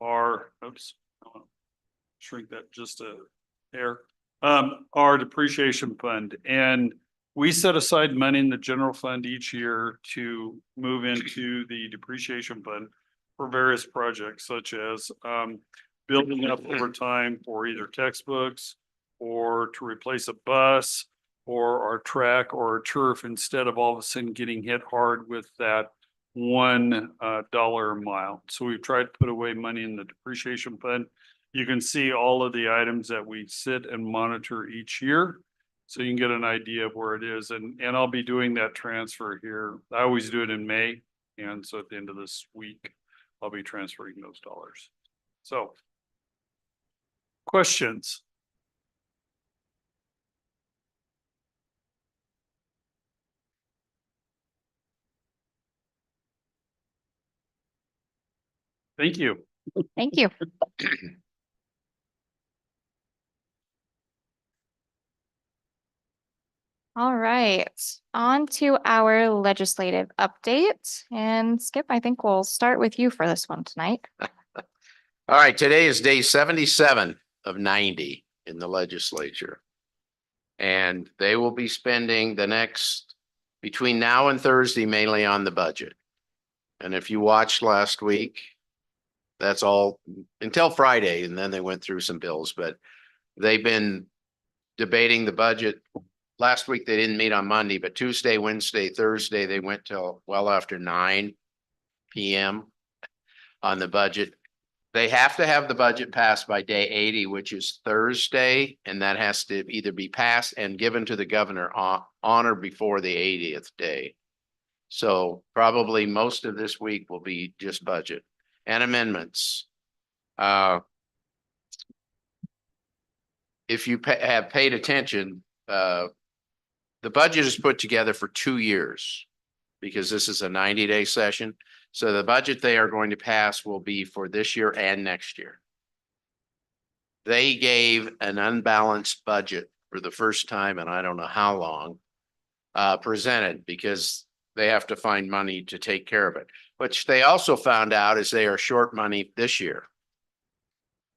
our, shrink that just a hair, our depreciation fund. And we set aside money in the general fund each year to move into the depreciation fund for various projects, such as building up over time for either textbooks or to replace a bus or our track or our turf, instead of all of a sudden getting hit hard with that $1 a mile. So we've tried to put away money in the depreciation fund. You can see all of the items that we sit and monitor each year, so you can get an idea of where it is. And I'll be doing that transfer here. I always do it in May. And so at the end of this week, I'll be transferring those dollars. So questions? Thank you. Thank you. All right, on to our legislative update. And Skip, I think we'll start with you for this one tonight. All right, today is day 77 of 90 in the legislature. And they will be spending the next, between now and Thursday, mainly on the budget. And if you watched last week, that's all until Friday, and then they went through some bills, but they've been debating the budget. Last week, they didn't meet on Monday, but Tuesday, Wednesday, Thursday, they went till well after 9 p.m. on the budget. They have to have the budget passed by day 80, which is Thursday, and that has to either be passed and given to the governor on or before the 80th day. So probably most of this week will be just budget and amendments. If you have paid attention, the budget is put together for 2 years because this is a 90-day session. So the budget they are going to pass will be for this year and next year. They gave an unbalanced budget for the first time in I don't know how long, presented, because they have to find money to take care of it. Which they also found out is they are short money this year.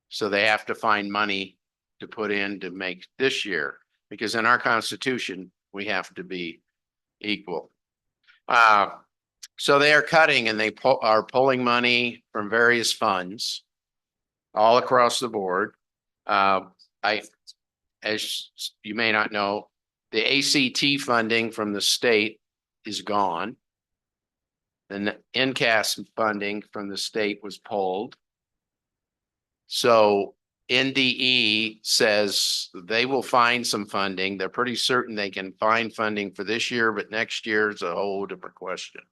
So they have to find money to put in to make this year, because in our Constitution, we have to be equal. So they are cutting, and they are pulling money from various funds all across the board. As you may not know, the ACT funding from the state is gone. And the NCAS funding from the state was pulled. So NDE says they will find some funding. They're pretty certain they can find funding for this year, but next year is a whole different question.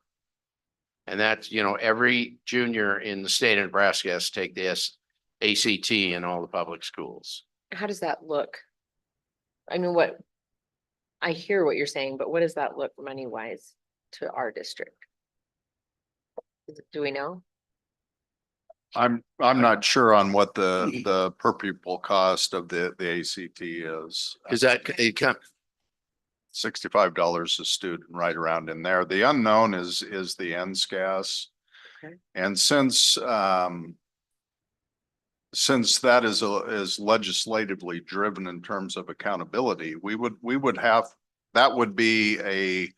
And that's, you know, every junior in the state of Nebraska has to take this ACT in all the public schools. How does that look? I mean, I hear what you're saying, but what does that look money wise to our district? Do we know? I'm not sure on what the per pupil cost of the ACT is. Is that it come? $65 a student, right around in there. The unknown is the NSCAS. Okay. And since that is legislatively driven in terms of accountability, we would have that would be a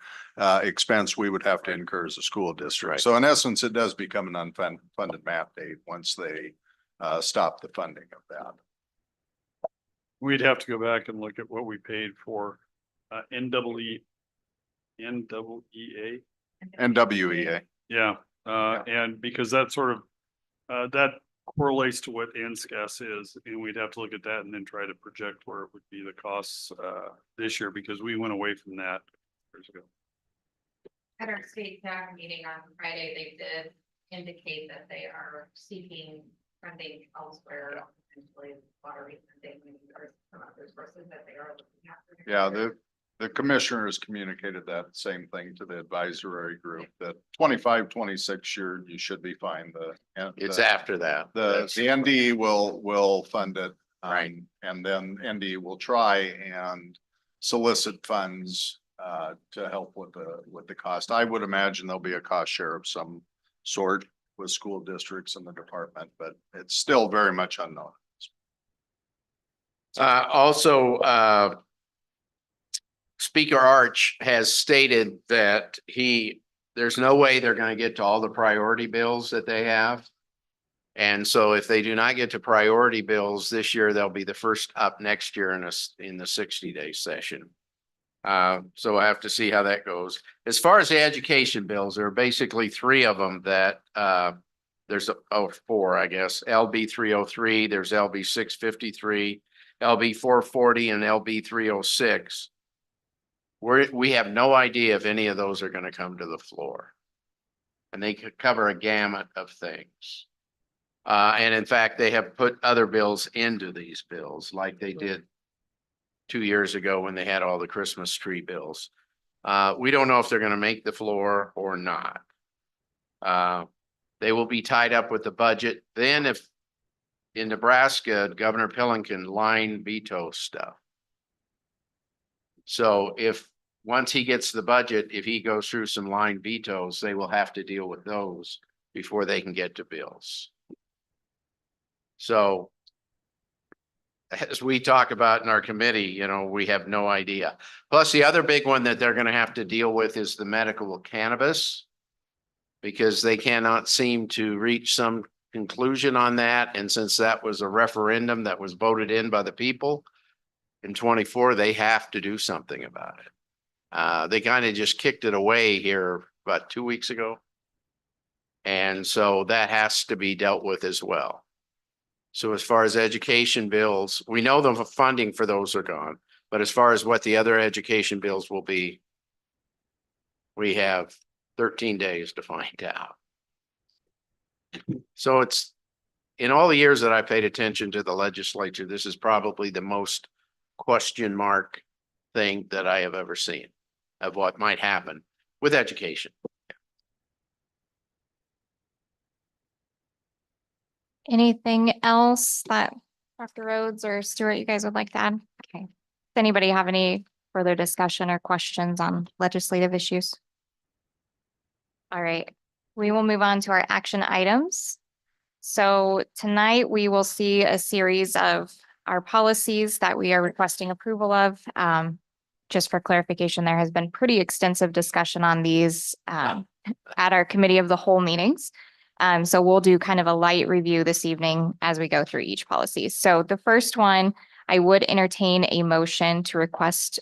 expense we would have to incur as a school district. Right. So in essence, it does become an unfunded mandate once they stop the funding of that. We'd have to go back and look at what we paid for NWEA. And WEA. Yeah, and because that sort of, that correlates to what NSCAS is, and we'd have to look at that and then try to project where it would be the costs this year, because we went away from that years ago. At our state PAC meeting on Friday, they did indicate that they are seeking funding elsewhere, potentially water funding or some other sources that they are looking at. Yeah, the commissioners communicated that same thing to the advisory group, that 25-26 year, you should be fine. It's after that. The ND will fund it. Right. And then ND will try and solicit funds to help with the cost. I would imagine there'll be a cost share of some sort with school districts in the department, but it's still very much unknown. Also, Speaker Arch has stated that there's no way they're going to get to all the priority bills that they have. And so if they do not get to priority bills this year, they'll be the first up next year in the 60-day session. So I have to see how that goes. As far as the education bills, there are basically three of them that there's four, I guess. LB 303, there's LB 653, LB 440, and LB 306. We have no idea if any of those are going to come to the floor. And they could cover a gamut of things. And in fact, they have put other bills into these bills like they did 2 years ago when they had all the Christmas tree bills. We don't know if they're going to make the floor or not. They will be tied up with the budget. Then if in Nebraska, Governor Pillen can line veto stuff. So once he gets the budget, if he goes through some line vetoes, they will have to deal with those before they can get to bills. So as we talk about in our committee, we have no idea. Plus the other big one that they're going to have to deal with is the medical cannabis, because they cannot seem to reach some conclusion on that. And since that was a referendum that was voted in by the people in 24, they have to do something about it. They kind of just kicked it away here about 2 weeks ago. And so that has to be dealt with as well. So as far as education bills, we know the funding for those are gone, but as far as what the other education bills will be, we have 13 days to find out. So it's, in all the years that I paid attention to the legislature, this is probably the most question mark thing that I have ever seen of what might happen with education. Anything else that Dr. Rhodes or Stuart, you guys would like to add? Okay. Does anybody have any further discussion or questions on legislative issues? All right, we will move on to our action items. So tonight we will see a series of our policies that we are requesting approval of. Just for clarification, there has been pretty extensive discussion on these at our committee of the whole meetings. So we'll do kind of a light review this evening as we go through each policy. So the first one, I would entertain a motion to request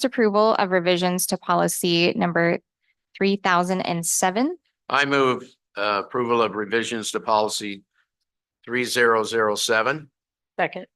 approval of revisions to policy number 3007. I move approval of revisions to policy 3007. Second.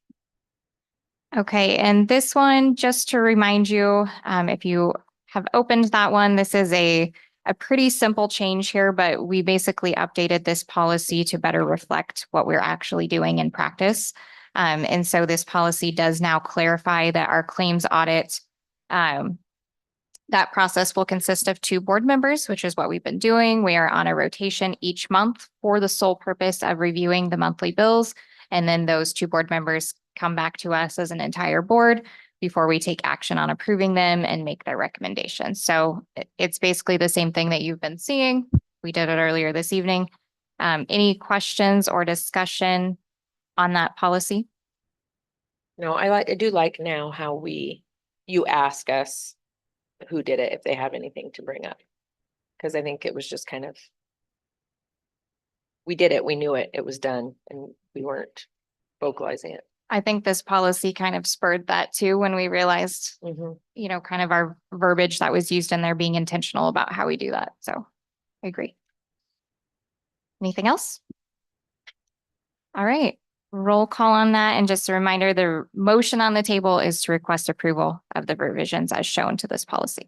Okay, and this one, just to remind you, if you have opened that one, this is a pretty simple change here, but we basically updated this policy to better reflect what we're actually doing in practice. And so this policy does now clarify that our claims audit, that process will consist of 2 board members, which is what we've been doing. We are on a rotation each month for the sole purpose of reviewing the monthly bills. And then those 2 board members come back to us as an entire board before we take action on approving them and make their recommendations. So it's basically the same thing that you've been seeing. We did it earlier this evening. Any questions or discussion on that policy? No, I do like now how you ask us who did it if they have anything to bring up. Cause I think it was just kind of. We did it, we knew it, it was done, and we weren't vocalizing it. I think this policy kind of spurred that too, when we realized, you know, kind of our verbiage that was used in there being intentional about how we do that. So I agree. Anything else? All right, roll call on that. And just a reminder, the motion on the table is to request approval of the revisions as shown to this policy.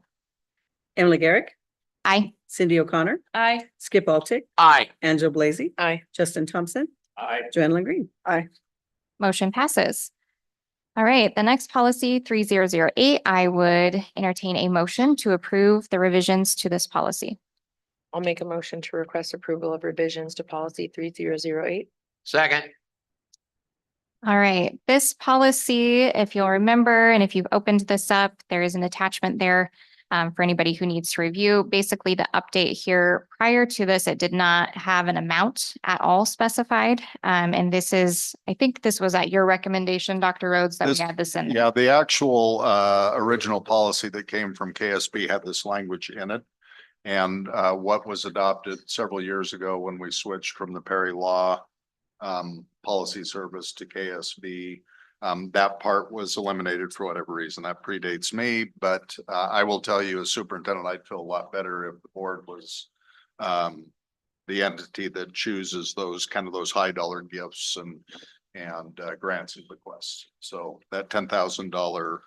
Emily Garrick, Aye. Cindy O'Connor, Aye. Skip Altick, Aye. Angela Blazy, Aye. Justin Thompson, Aye. Joanne Green. Aye. Motion passes. All right, the next policy 3008, I would entertain a motion to approve the revisions to this policy. I'll make a motion to request approval of revisions to policy 3008. Second. All right, this policy, if you'll remember, and if you've opened this up, there is an attachment there for anybody who needs to review. Basically, the update here, prior to this, it did not have an amount at all specified. And this is, I think this was at your recommendation, Dr. Rhodes, that we had this in. Yeah, the actual original policy that came from KSB had this language in it. And what was adopted several years ago when we switched from the Perry Law policy service to KSB, that part was eliminated for whatever reason. That predates me, but I will tell you as superintendent, I'd feel a lot better if the board was the entity that chooses those high dollar gifts and grants and requests. So that $10,000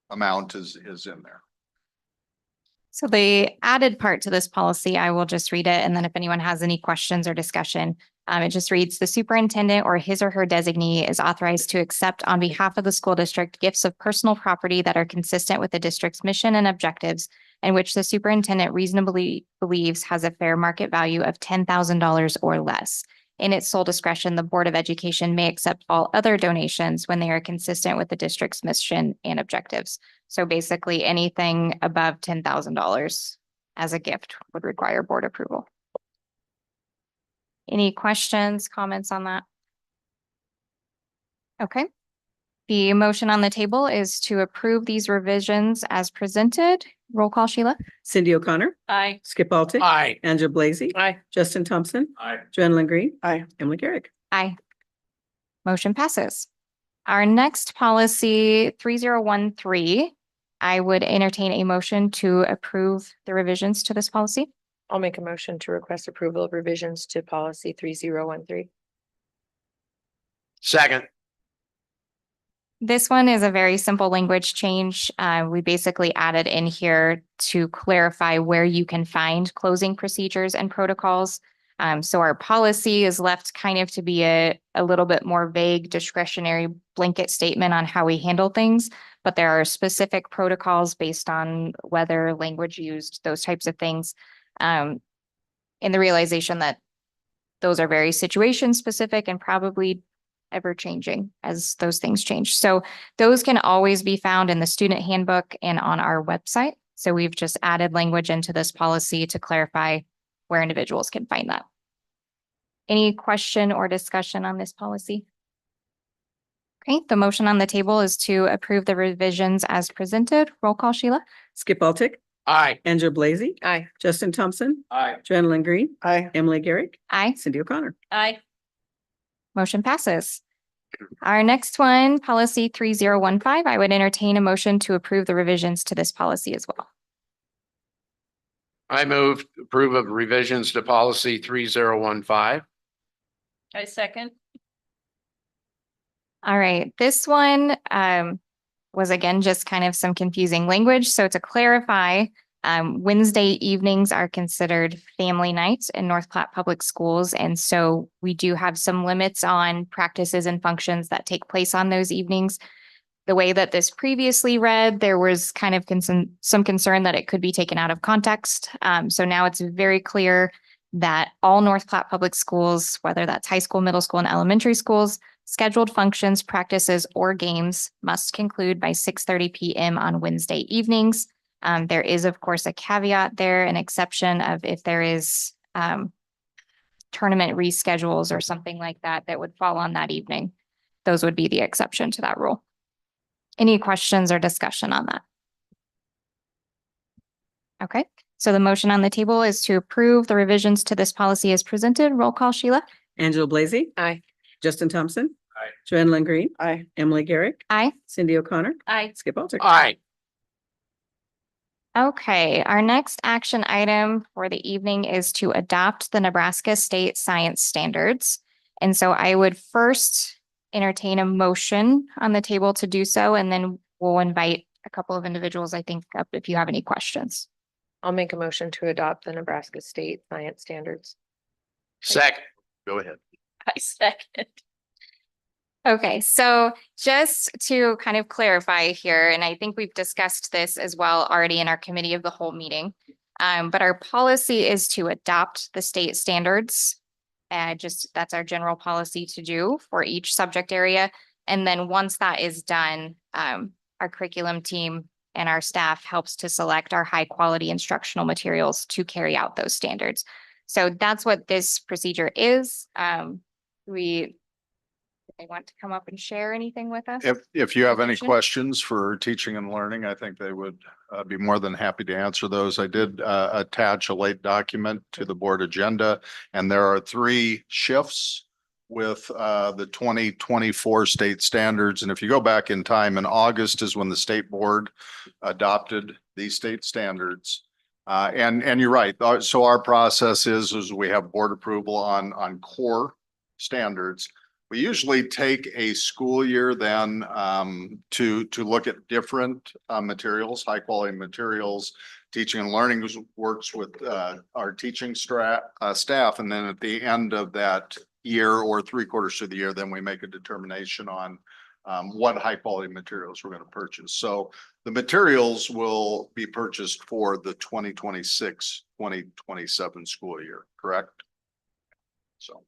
amount is in there. So the added part to this policy, I will just read it. And then if anyone has any questions or discussion, it just reads, the superintendent or his or her designee is authorized to accept on behalf of the school district gifts of personal property that are consistent with the district's mission and objectives, and which the superintendent reasonably believes has a fair market value of $10,000 or less. In its sole discretion, the Board of Education may accept all other donations when they are consistent with the district's mission and objectives. So basically anything above $10,000 as a gift would require board approval. Any questions, comments on that? Okay. The motion on the table is to approve these revisions as presented. Roll call, Sheila. Cindy O'Connor, Aye. Skip Altick, Aye. Angela Blazy, Aye. Justin Thompson, Aye. Joanne Green. Aye. Emily Garrick. Aye. Motion passes. Our next policy 3013, I would entertain a motion to approve the revisions to this policy. I'll make a motion to request approval of revisions to policy 3013. Second. This one is a very simple language change. We basically added in here to clarify where you can find closing procedures and protocols. So our policy is left kind of to be a little bit more vague, discretionary blanket statement on how we handle things. But there are specific protocols based on weather, language used, those types of things. In the realization that those are very situation specific and probably ever changing as those things change. So those can always be found in the student handbook and on our website. So we've just added language into this policy to clarify where individuals can find that. Any question or discussion on this policy? Okay, the motion on the table is to approve the revisions as presented. Roll call, Sheila. Skip Altick, Aye. Angela Blazy, Aye. Justin Thompson, Aye. Joanne Green, Aye. Emily Garrick, Aye. Cindy O'Connor. Aye. Motion passes. Our next one, policy 3015, I would entertain a motion to approve the revisions to this policy as well. I move to approve of revisions to policy 3015. I second. All right, this one was again just kind of some confusing language. So to clarify, Wednesday evenings are considered family nights in North Platte Public Schools. And so we do have some limits on practices and functions that take place on those evenings. The way that this previously read, there was kind of some concern that it could be taken out of context. So now it's very clear that all North Platte Public Schools, whether that's high school, middle school, and elementary schools, scheduled functions, practices, or games must conclude by 6:30 p.m. on Wednesday evenings. There is, of course, a caveat there, an exception of if there is tournament reschedules or something like that that would fall on that evening. those would be the exception to that rule. Any questions or discussion on that? Okay, so the motion on the table is to approve the revisions to this policy as presented. Roll call, Sheila. Angela Blazey, Aye. Justin Thompson. Aye. Joanne Lynn Green, Aye. Emily Garrick, Aye. Cindy O'Connor, Aye. Skip Baltic. Aye. Okay, our next action item for the evening is to adopt the Nebraska State Science Standards. And so I would first entertain a motion on the table to do so, and then we'll invite a couple of individuals, I think, up if you have any questions. I'll make a motion to adopt the Nebraska State Science Standards. Second. Go ahead. I second. Okay, so just to kind of clarify here, and I think we've discussed this as well already in our committee of the whole meeting. But our policy is to adopt the state standards. That's our general policy to do for each subject area. And then once that is done, our curriculum team and our staff helps to select our high quality instructional materials to carry out those standards. So that's what this procedure is. They want to come up and share anything with us? If you have any Question? questions for teaching and learning, I think they would be more than happy to answer those. I did attach a late document to the board agenda, and there are 3 shifts with the 2024 state standards. And if you go back in time, in August is when the state board adopted these state standards. And you're right. So our process is we have board approval on core standards. We usually take a school year then to look at different materials, high quality materials. Teaching and learning works with our teaching staff. And then at the end of that year or 3/4 of the year, then we make a determination on what high quality materials we're going to purchase. So the materials will be purchased for the 2026-2027 school year, correct? So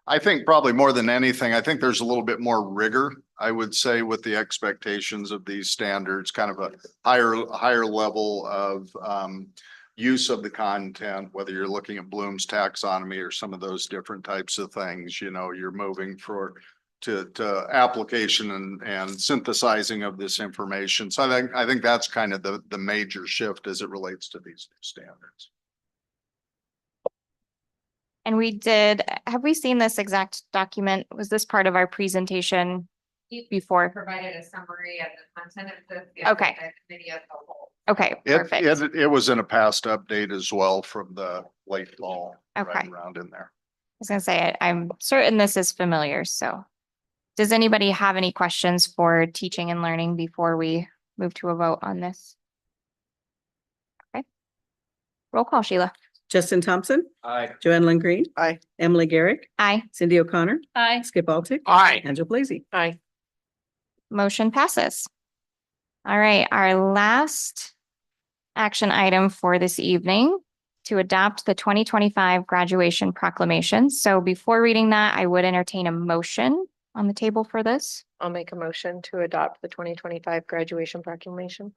I think probably more than anything, I think there's a little bit more rigor, I would say, with the expectations of these standards, kind of a higher level of use of the content, whether you're looking at Bloom's taxonomy or some of those different types of things, you're moving to application and synthesizing of this information. So I think that's kind of the major shift as it relates to these new standards. And have we seen this exact document? Was this part of our presentation before? Provided a summary of the content of the. Okay. Video as a whole. Okay, perfect. It was in a past update as well from the late fall. Okay. Right around in there. I was gonna say, I'm certain this is familiar, so. Does anybody have any questions for teaching and learning before we move to a vote on this? Okay. Roll call, Sheila. Justin Thompson, Aye. Joanne Lynn Green, Aye. Emily Garrick, Aye. Cindy O'Connor, Aye. Skip Baltic, Aye. Angela Blazey. Aye. Motion passes. All right, our last action item for this evening to adopt the 2025 graduation proclamation. So before reading that, I would entertain a motion on the table for this. I'll make a motion to adopt the 2025 graduation proclamation.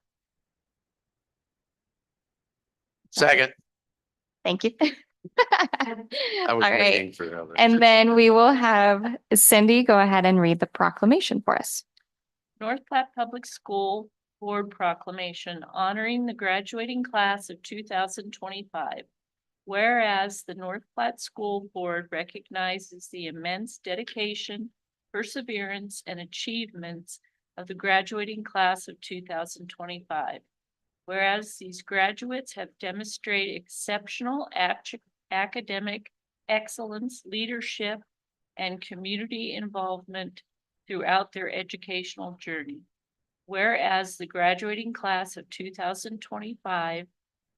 Second. Thank you. I was All right. waiting for the other. And then we will have Cindy go ahead and read the proclamation for us. North Platte Public School Board Proclamation honoring the graduating class of 2025. Whereas the North Platte School Board recognizes the immense dedication, perseverance, and achievements of the graduating class of 2025. Whereas these graduates have demonstrated exceptional academic excellence, leadership, and community involvement throughout their educational journey. Whereas the graduating class of 2025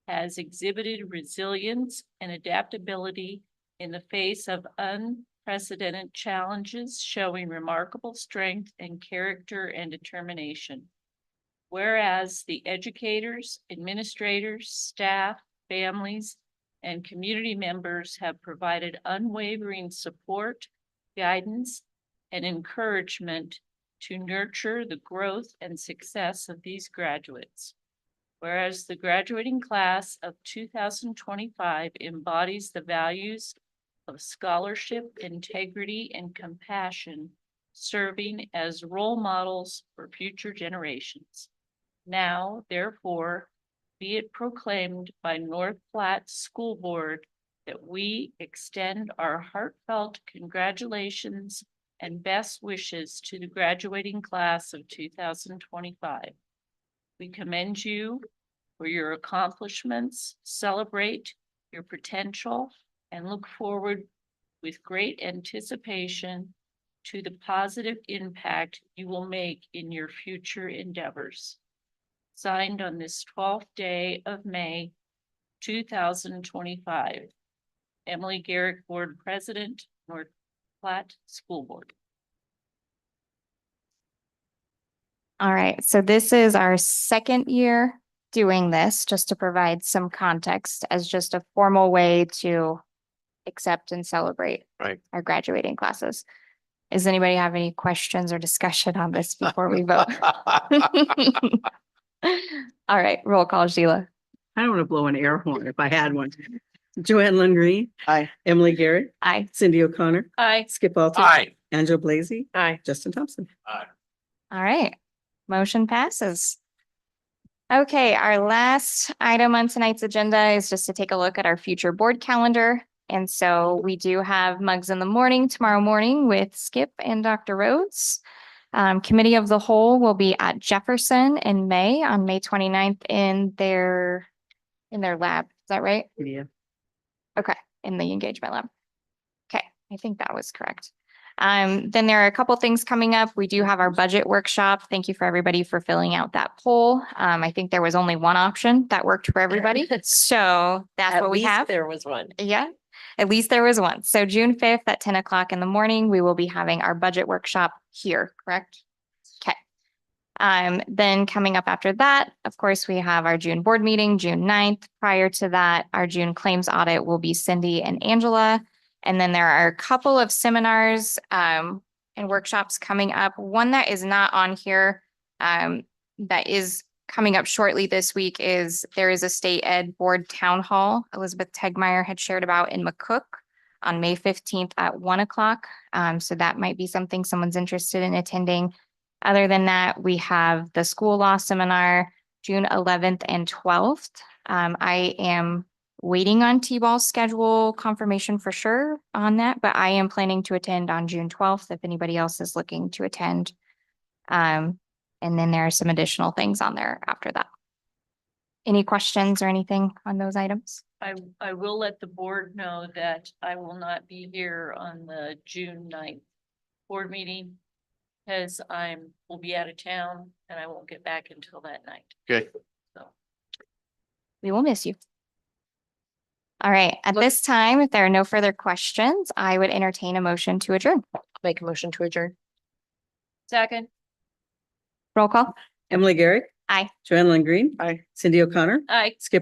has exhibited resilience and adaptability in the face of unprecedented challenges, showing remarkable strength and character and determination. Whereas the educators, administrators, staff, families, and community members have provided unwavering support, guidance, and encouragement to nurture the growth and success of these graduates. Whereas the graduating class of 2025 embodies the values of scholarship, integrity, and compassion serving as role models for future generations. Now, therefore, be it proclaimed by North Platte School Board that we extend our heartfelt congratulations and best wishes to the graduating class of 2025. We commend you for your accomplishments, celebrate your potential, and look forward with great anticipation to the positive impact you will make in your future endeavors. Signed on this 12th day of May, 2025. Emily Garrick, Board President, North Platte School Board. All right, so this is our second year doing this, just to provide some context as just a formal way to accept and celebrate our graduating classes. Does anybody have any questions or discussion on this before we vote? All right, roll call, Sheila. I don't want to blow an air horn if I had one. Joanne Lynn Aye. Emily Garrett, Aye. Cindy O'Connor, Aye. Skip Alter. Aye. Angela Blazy, Aye. Justin Thompson. Aye. All right, motion passes. Okay, our last item on tonight's agenda is just to take a look at our future board calendar. And so we do have Mugs in the Morning tomorrow morning with Skip and Dr. Rhodes. Committee of the Whole will be at Jefferson in May, on May 29th in their lab. Is that right? Yeah. Okay, in the engagement lab. Okay, I think that was correct. Then there are a couple things coming up. We do have our budget workshop. Thank you for everybody for filling out that poll. I think there was only one option that worked for everybody. So that's what we have. There was one. Yeah, at least there was one. So June 5th at 10 o'clock in the morning, we will be having our budget workshop here, correct? Okay. Then coming up after that, of course, we have our June board meeting, June 9th. Prior to that, our June claims audit will be Cindy and Angela. And then there are a couple of seminars and workshops coming up. One that is not on here that is coming up shortly this week is there is a state ed board town hall Elizabeth Tegmeyer had shared about in McCook on May 15th at 1 o'clock. So that might be something someone's interested in attending. Other than that, we have the school law seminar June 11th and 12th. I am waiting on T-ball's schedule confirmation for sure on that, but I am planning to attend on June 12th if anybody else is looking to attend. And then there are some additional things on there after that. Any questions or anything on those items? I will let the board know that I will not be here on the June 9th board meeting because will be out of town and I won't get back until that night. Okay. So We will miss you. All right, at this time, if there are no further questions, I would entertain a motion to adjourn. Make a motion to adjourn. second. Roll call. Emily Garrett. Aye. Joanne Lynn Aye. Cindy O'Connor, Aye. Skip